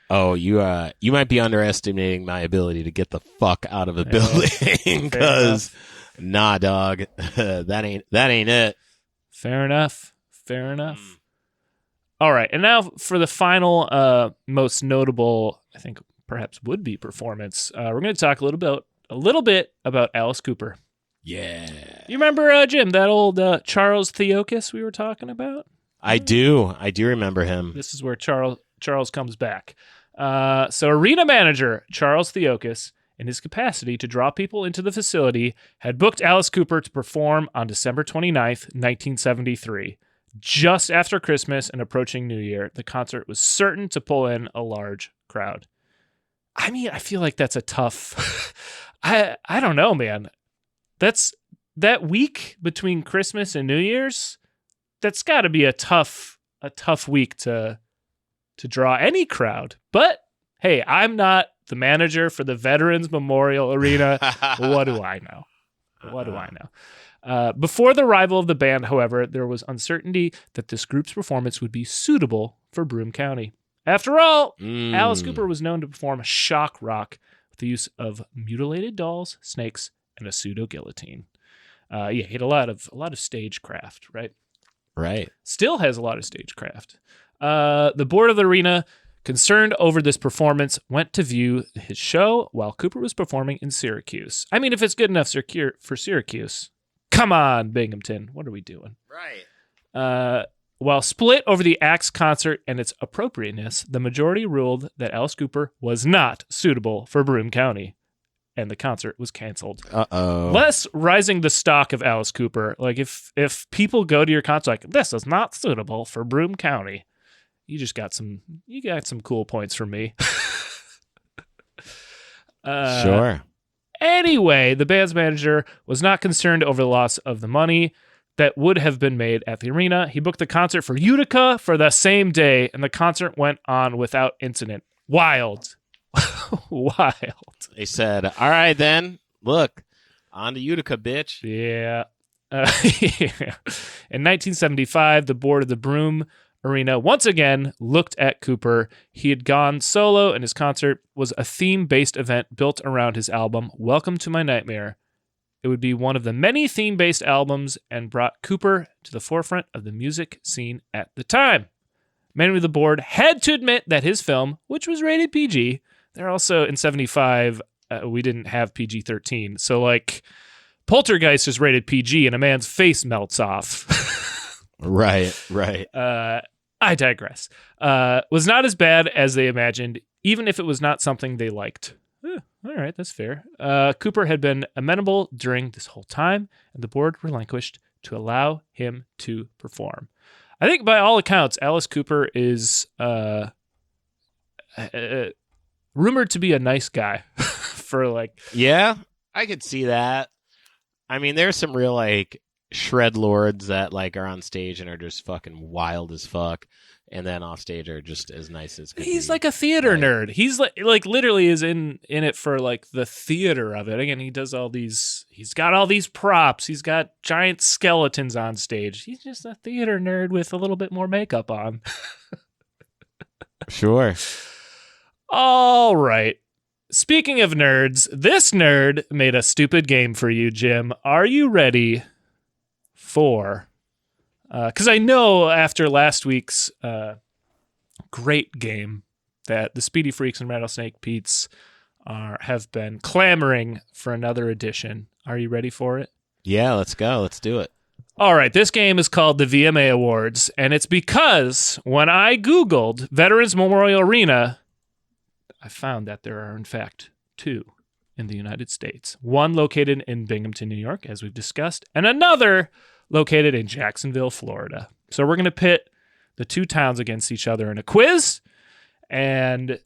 Oh, you might be underestimating my ability to get the fuck out of a building, because nah, dog, that ain't it. Fair enough. All right, and now for the final, most notable, I think perhaps would-be performance. We're going to talk a little bit about Alice Cooper. Yeah, you remember Jim, that old Charles Theokas we were talking about? I do remember him. This is where Charles comes back. So arena manager Charles Theokas, in his capacity to draw people into the facility, had booked Alice Cooper to perform on December 29th, 1973. Just after Christmas and approaching New Year, the concert was certain to pull in a large crowd. I mean, I feel like that's a tough... I don't know, man. That's that week between Christmas and New Year's, that's got to be a tough week to draw any crowd. But hey, I'm not the manager for the Veterans Memorial Arena. What do I know? Before the arrival of the band, however, there was uncertainty that this group's performance would be suitable for Broome County. After all, Alice Cooper was known to perform shock rock with the use of mutilated dolls, snakes, and a pseudo-guillotine. He had a lot of stagecraft, right? Right. Still has a lot of stagecraft. The board of the arena, concerned over this performance, went to view his show while Cooper was performing in Syracuse. I mean, if it's good enough for Syracuse, come on, Binghamton. What are we doing? Right. While split over the act's concert and its appropriateness, the majority ruled that Alice Cooper was not suitable for Broome County, and the concert was canceled. Uh-oh. Less rising the stock of Alice Cooper. Like, if people go to your concert like, this is not suitable for Broome County, you got some cool points from me. Sure. Anyway, the band's manager was not concerned over the loss of the money that would have been made at the arena. He booked the concert for Utica for the same day, and the concert went on without incident. Wild. Wild. They said, all right, then, look, on to Utica, bitch. Yeah. Yeah. In 1975, the board of the Broome Arena once again looked at Cooper. He had gone solo, and his concert was a theme-based event built around his album, Welcome to My Nightmare. It would be one of the many theme-based albums and brought Cooper to the forefront of the music scene at the time. Many of the board had to admit that his film, which was rated PG, they're also in 75, we didn't have PG-13. So, like, Poltergeist is rated PG and a man's face melts off. Right. I digress. Was not as bad as they imagined, even if it was not something they liked. All right, that's fair. Cooper had been amenable during this whole time, and the board relinquished to allow him to perform. I think by all accounts, Alice Cooper is rumored to be a nice guy for like... Yeah, I could see that. I mean, there's some real like shred lords that like are on stage and are just fucking wild as fuck, and then off stage are just as nice as could he's be. Like a theater nerd. He's like literally is in it for like the theater of it. Again, he does all these. He's got all these props. He's got giant skeletons on stage. He's just a theater nerd with a little bit more makeup on. Sure. All right. Speaking of nerds, this nerd made a stupid game for you, Jim. Are you ready for... Because I know after last week's great game, that the Speedy Freaks and Rattlesnake Pete's have been clamoring for another edition. Are you ready for it? Yeah, let's go. Let's do it. All right, this game is called the VMA Awards, and it's because when I Googled Veterans Memorial Arena, I found that there are, in fact, 2 in the United States. One located in Binghamton, New York, as we've discussed, and another located in Jacksonville, Florida. So we're going to pit the 2 towns against each other in a quiz, and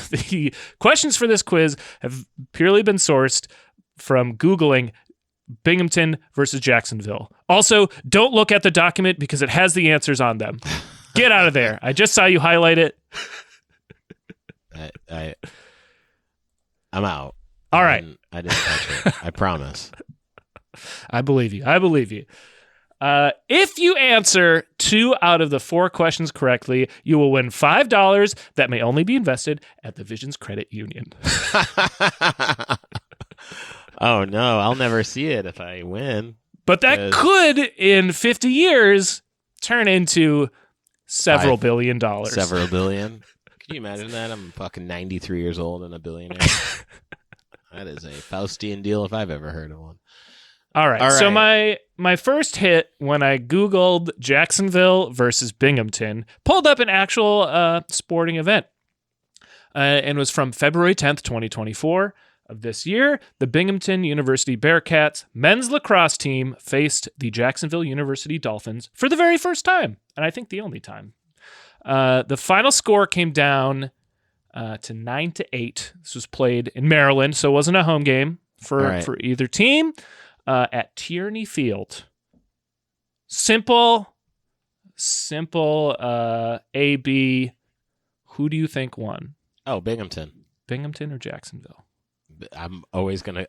the questions for this quiz have purely been sourced from Googling Binghamton versus Jacksonville. Also, don't look at the document because it has the answers on them. Get out of there. I just saw you highlight it. I'm out. All right. I didn't touch it. I promise. I believe you. If you answer 2 out of the 4 questions correctly, you will win $5 that may only be invested at the Visions Credit Union. Oh, no. I'll never see it if I win. But that could, in 50 years, turn into several billion dollars. Several billion? Can you imagine that? I'm fucking 93 years old and a billionaire. That is a Faustian deal if I've ever heard of one. All right. So my first hit when I Googled Jacksonville versus Binghamton pulled up an actual sporting event. And was from February 10th, 2024 of this year. The Binghamton University Bearcats men's lacrosse team faced the Jacksonville University Dolphins for the very first time, and I think the only time. The final score came down to 9-8. This was played in Maryland, so it wasn't a home game for either team. At Tierney Field. Simple A-B. Who do you think won? Oh, Binghamton. Binghamton or Jacksonville? I'm always gonna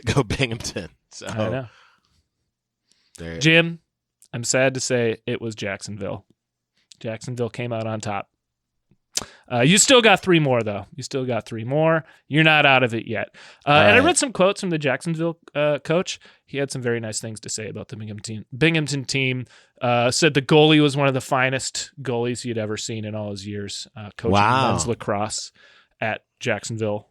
go Binghamton. So I know. Jim, I'm sad to say it was Jacksonville. Jacksonville came out on top. You still got 3 more, though. You're not out of it yet. And I read some quotes from the Jacksonville coach. He had some very nice things to say about the Binghamton team. Said the goalie was one of the finest goalies he had ever seen in all his years coaching men's lacrosse at Jacksonville.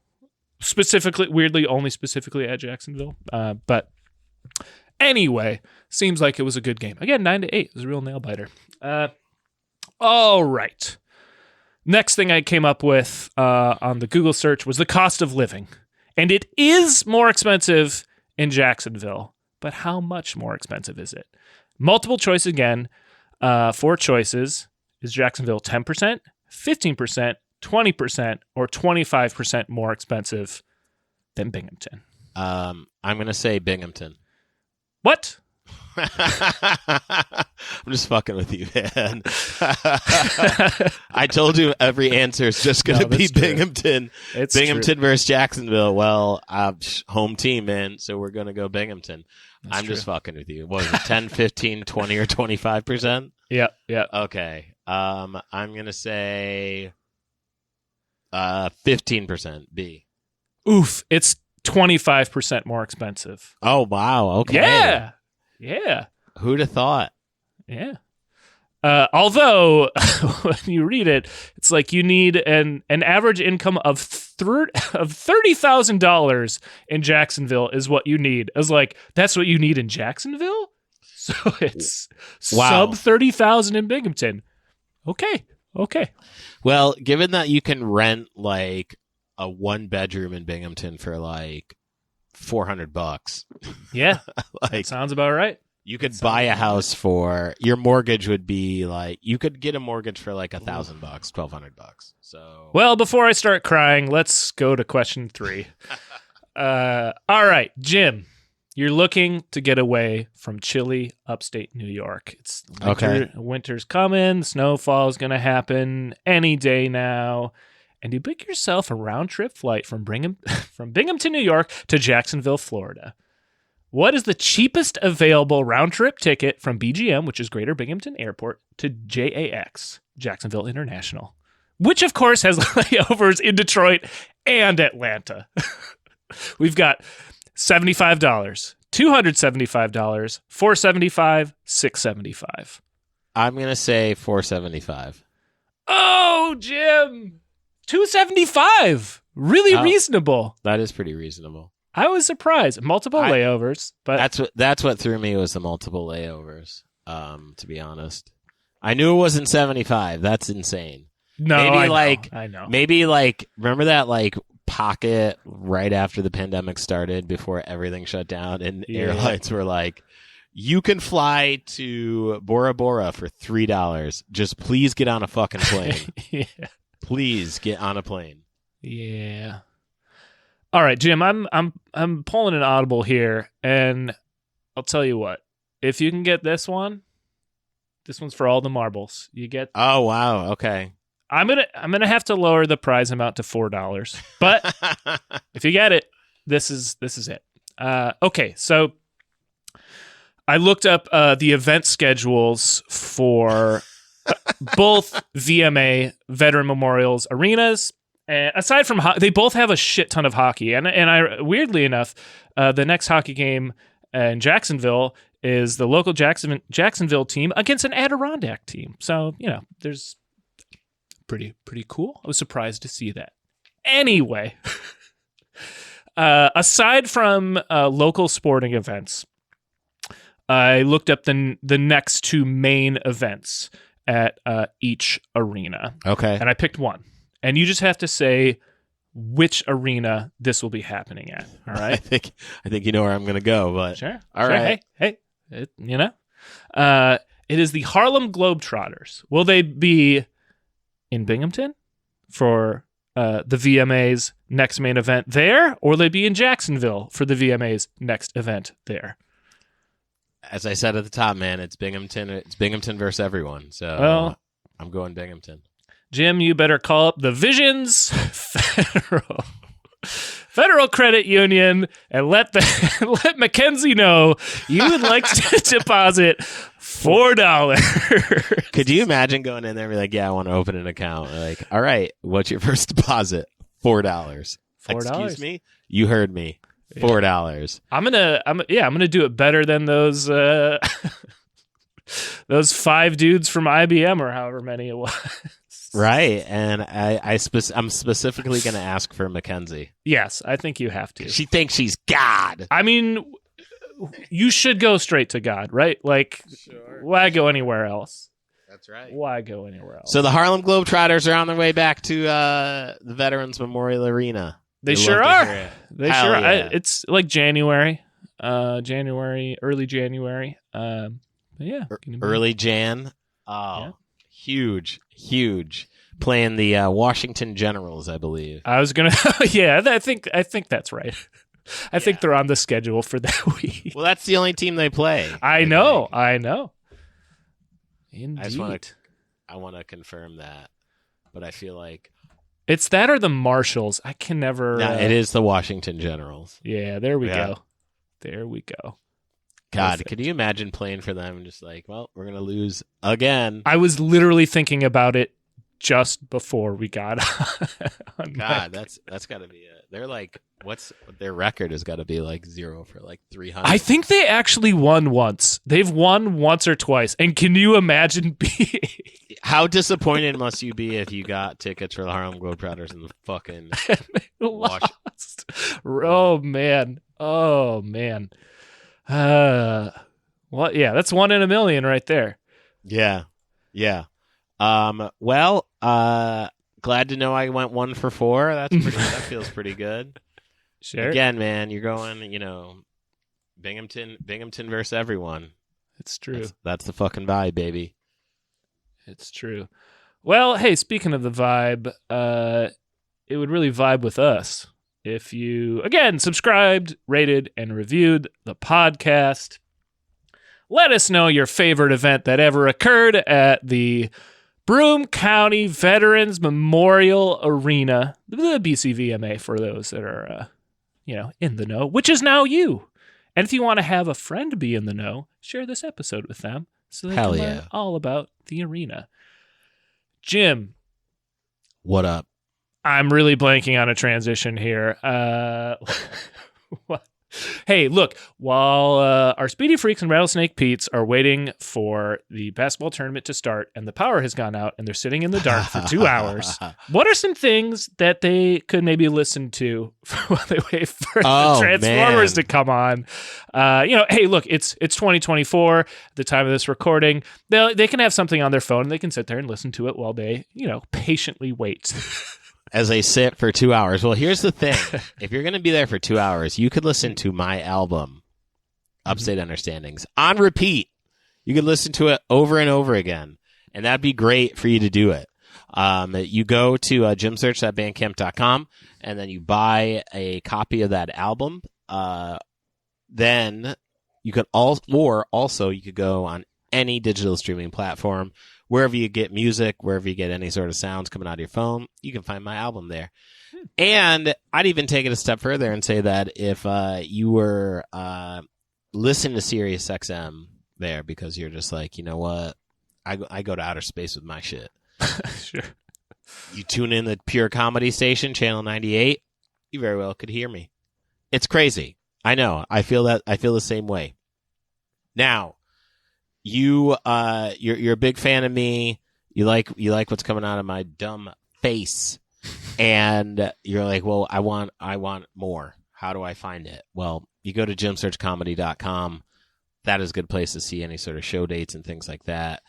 Only specifically at Jacksonville. But anyway, seems like it was a good game. Again, 9-8. It was a real nail-biter. All right. Next thing I came up with on the Google search was the cost of living. And it is more expensive in Jacksonville. But how much more expensive is it? Multiple choice again. 4 choices. Is Jacksonville 10%, 15%, 20%, or 25% more expensive than Binghamton? I'm going to say Binghamton. What? I'm just fucking with you, man. I told you every answer is just going to be Binghamton. It's Binghamton versus Jacksonville. Well, home team, man, so we're going to go Binghamton. I'm just fucking with you. What was it, 10, 15, 20, or 25%? Yeah. Okay. I'm going to say 15% B. Oof, it's 25% more expensive. Oh, wow. Okay. Yeah. Who'd have thought? Yeah. Although, when you read it, it's like you need an average income of $30,000 in Jacksonville is what you need. I was like, that's what you need in Jacksonville? So it's sub 30,000 in Binghamton. Okay. Well, given that you can rent like a 1-bedroom in Binghamton for like $400. Yeah. That sounds about right. You could buy a house for your mortgage would be like you could get a mortgage for like $1,000, $1,200. So well, before I start crying, let's go to question 3. All right, Jim, you're looking to get away from chilly upstate New York. It's winter, okay. Winter's coming. Snowfall is going to happen any day now. And you book yourself a round-trip flight from Binghamton, New York to Jacksonville, Florida. What is the cheapest available round-trip ticket from BGM, which is Greater Binghamton Airport, to JAX, Jacksonville International, which, of course, has layovers in Detroit and Atlanta? We've got $75, $275, $475, $675. I'm going to say $475. Oh, Jim! $275. Really Oh. reasonable. That is pretty reasonable. I was surprised. Multiple layovers, but That's what threw me was the multiple layovers. To be honest, I knew it wasn't 75. That's insane. no, maybe I know. Maybe like remember that like pocket right after the pandemic started before everything shut down and airlines were like, you can fly to Bora Bora for $3. Just please get on a fucking plane. Yeah. Please get on a plane. Yeah. All right, Jim, I'm pulling an audible here, and I'll tell you what. If you can get this one's for all the marbles. You get. Oh wow. Okay. I'm gonna have to lower the prize amount to $4, but if you get it, this is it. Okay, so I looked up the event schedules for both VMA Veteran Memorials arenas. And aside from they both have a shit ton of hockey, and I weirdly enough, the next hockey game in Jacksonville is the local Jacksonville team against an Adirondack team. So there's pretty cool. I was surprised to see that. Anyway, aside from local sporting events, I looked up the next two main events at each arena. Okay. And I picked one. And you just have to say which arena this will be happening at. All right. I think you know where I'm going to go, but Sure. All right. Hey, it is the Harlem Globetrotters. Will they be in Binghamton for the VMA's next main event there, or will they be in Jacksonville for the VMA's next event there? As I said at the top, man, it's Binghamton. It's Binghamton versus everyone. So Well, I'm going Binghamton. Jim, you better call up the Visions Federal Credit Union and let Mackenzie know you would like to deposit $4. Could you imagine going in there and be like, yeah, I want to open an account? Like, all right, what's your first deposit? $4. $4. Excuse me? You heard me. $4. I'm gonna do it better than those those 5 dudes from IBM or however many it was. Right, and I'm specifically going to ask for Mackenzie. Yes, I think you have to. She thinks she's God. I mean, you should go straight to God, right? Like, why go anywhere else? That's right. Why go anywhere else? So the Harlem Globetrotters are on their way back to the Veterans Memorial Arena. They sure are. They Hell sure are. yeah. It's like early January. Yeah. Early Jan. Oh, Yeah. huge. Playing the Washington Generals, I believe. I was gonna. Yeah, I think that's right. I think they're on the schedule for that week. Well, that's the only team they play. I know. Indeed. I want to confirm that, but I feel like It's that or the Marshals. I can never. no, it is the Washington Generals. Yeah, there we Yeah. go. There we go. God, Perfect. could you imagine playing for them and just like, well, we're gonna lose again? I was literally thinking about it just before we got on. God, that's got to be it. They're like, what's their record has got to be like 0 for like 300. I think they actually won once. They've won once or twice. And can you imagine being How disappointed must you be if you got tickets for the Harlem Globetrotters and the fucking lost? Oh man. Well, yeah, that's 1 in a million right there. Yeah. Well, glad to know I went 1 for 4. That feels pretty good. Sure. Again, man, you're going, Binghamton versus everyone. It's true. That's the fucking vibe, baby. It's true. Well, hey, speaking of the vibe, it would really vibe with us if you, again, subscribed, rated, and reviewed the podcast. Let us know your favorite event that ever occurred at the Broome County Veterans Memorial Arena, the BCVMA for those that are, in the know, which is now you. And if you want to have a friend be in the know, share this episode with them so they can learn all about the arena. Jim. What up? I'm really blanking on a transition here. Hey, look, while our Speedy Freaks and Rattlesnake Pete's are waiting for the basketball tournament to start and the power has gone out and they're sitting in the dark for 2 hours, what are some things that they could maybe listen to while they wait for the Transformers to come on? Hey, look, it's 2024, at the time of this recording. They can have something on their phone and they can sit there and listen to it while they, patiently wait. As they sit for 2 hours. Well, here's the thing. If you're going to be there for 2 hours, you could listen to my album, Upstate Understandings, on repeat. You could listen to it over and over again, and that'd be great for you to do it. You go to jimsearch.bandcamp.com, and then you buy a copy of that album. Then you could also you could go on any digital streaming platform. Wherever you get music, wherever you get any sort of sounds coming out of your phone, you can find my album there. And I'd even take it a step further and say that if you were listening to Sirius XM there because you're just like, you know what, I go to outer space with my shit. Sure. You tune in the Pure Comedy Station, Channel 98, you very well could hear me. It's crazy. I know. I feel the same way. Now, you're a big fan of me. You like what's coming out of my dumb face, and you're like, well, I want more. How do I find it? Well, you go to jimsearchcomedy.com. That is a good place to see any sort of show dates and things like that.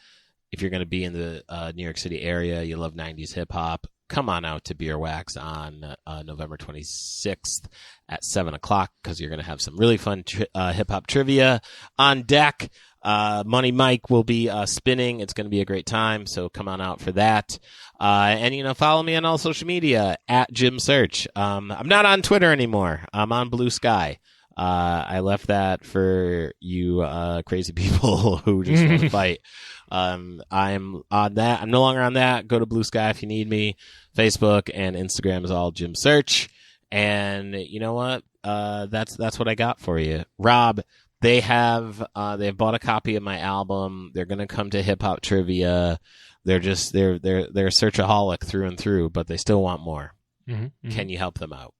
If you're going to be in the New York City area, you love 90s hip hop, come on out to Beer Wax on November 26th at 7:00 because you're going to have some really fun hip hop trivia on deck. Money Mike will be spinning. It's going to be a great time, so come on out for that. And follow me on all social media at Jim Search. I'm not on Twitter anymore. I'm on Blue Sky. I left that for you crazy people who just want to fight. I'm on that. I'm no longer on that. Go to Blue Sky if you need me. Facebook and Instagram is all Jim Search. And you know what? That's what I got for you, Rob. They've bought a copy of my album. They're gonna come to hip hop trivia. They're searchaholic through and through, but they still want more. Mm-hmm. Can you help them out?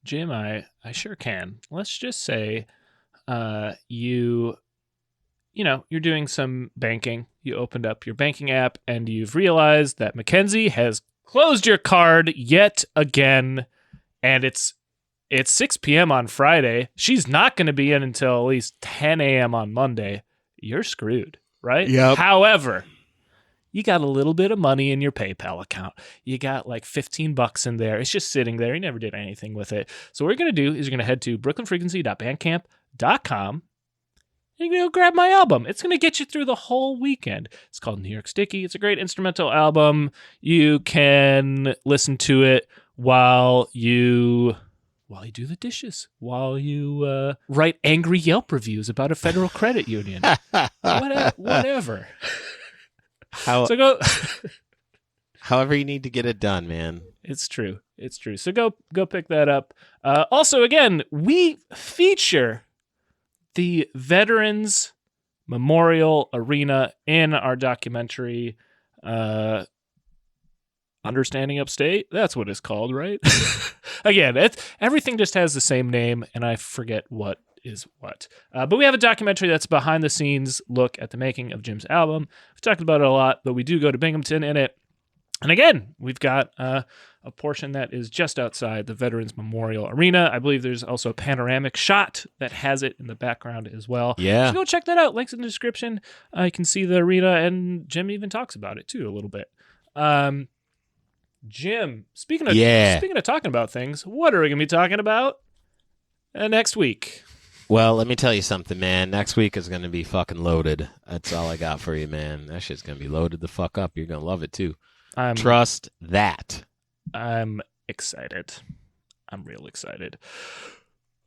Jim, I sure can. Let's just say you're doing some banking. You opened up your banking app and you've realized that Mackenzie has closed your card yet again, and it's 6 p.m. on Friday. She's not going to be in until at least 10 a.m. on Monday. You're screwed, right? Yep. However, you got a little bit of money in your PayPal account. You got like $15 in there. It's just sitting there. You never did anything with it. So what you're going to do is you're going to head to brooklynfrequency.bandcamp.com and you're going to grab my album. It's going to get you through the whole weekend. It's called New York Sticky. It's a great instrumental album. You can listen to it while you do the dishes, while you write angry Yelp reviews about a federal credit union. Whatever. So go. However you need to get it done, man. It's true. So go pick that up. Also, again, we feature the Veterans Memorial Arena in our documentary, Understanding Upstate. That's what it's called, right? Again, everything just has the same name, and I forget what is what. But we have a documentary that's behind the scenes look at the making of Jim's album. We've talked about it a lot, but we do go to Binghamton in it. And again, we've got a portion that is just outside the Veterans Memorial Arena. I believe there's also a panoramic shot that has it in the background as well. Yeah. So go check that out. Links in the description. You can see the arena, and Jim even talks about it too a little bit. Jim, speaking of talking about things, what are we going to be talking about next week? Well, let me tell you something, man. Next week is going to be fucking loaded. That's all I got for you, man. That shit's going to be loaded the fuck up. You're going to love it, too. Trust that. I'm excited. I'm real excited.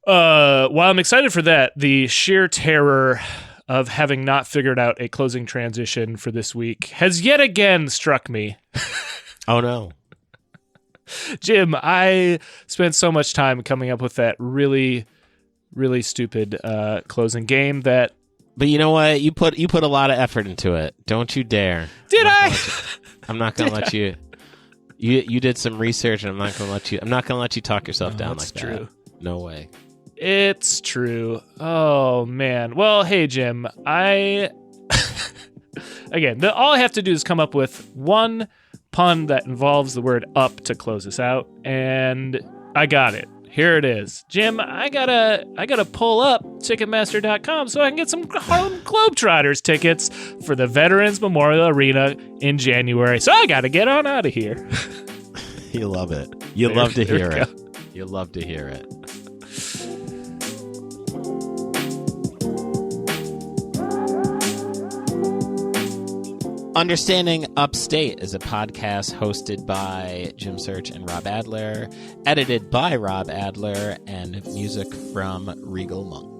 While I'm excited for that, the sheer terror of having not figured out a closing transition for this week has yet again struck me. Oh, no. Jim, I spent so much time coming up with that really, really stupid closing game that... But you know what? You put a lot of effort into it. Don't you dare. Did I? I'm not going to let you... You did some research, and I'm not going to let you talk yourself down like that. That's true. No way. It's true. Oh, man. Well, hey, Jim, Again, all I have to do is come up with one pun that involves the word up to close us out, and I got it. Here it is. Jim, I gotta pull up Ticketmaster.com so I can get some Harlem Globetrotters tickets for the Veterans Memorial Arena in January. So I gotta get on out of here. You love it. You love to hear it. You love to hear it. Understanding Upstate is a podcast hosted by Jim Search and Rob Adler, edited by Rob Adler, and music from Regal Monk.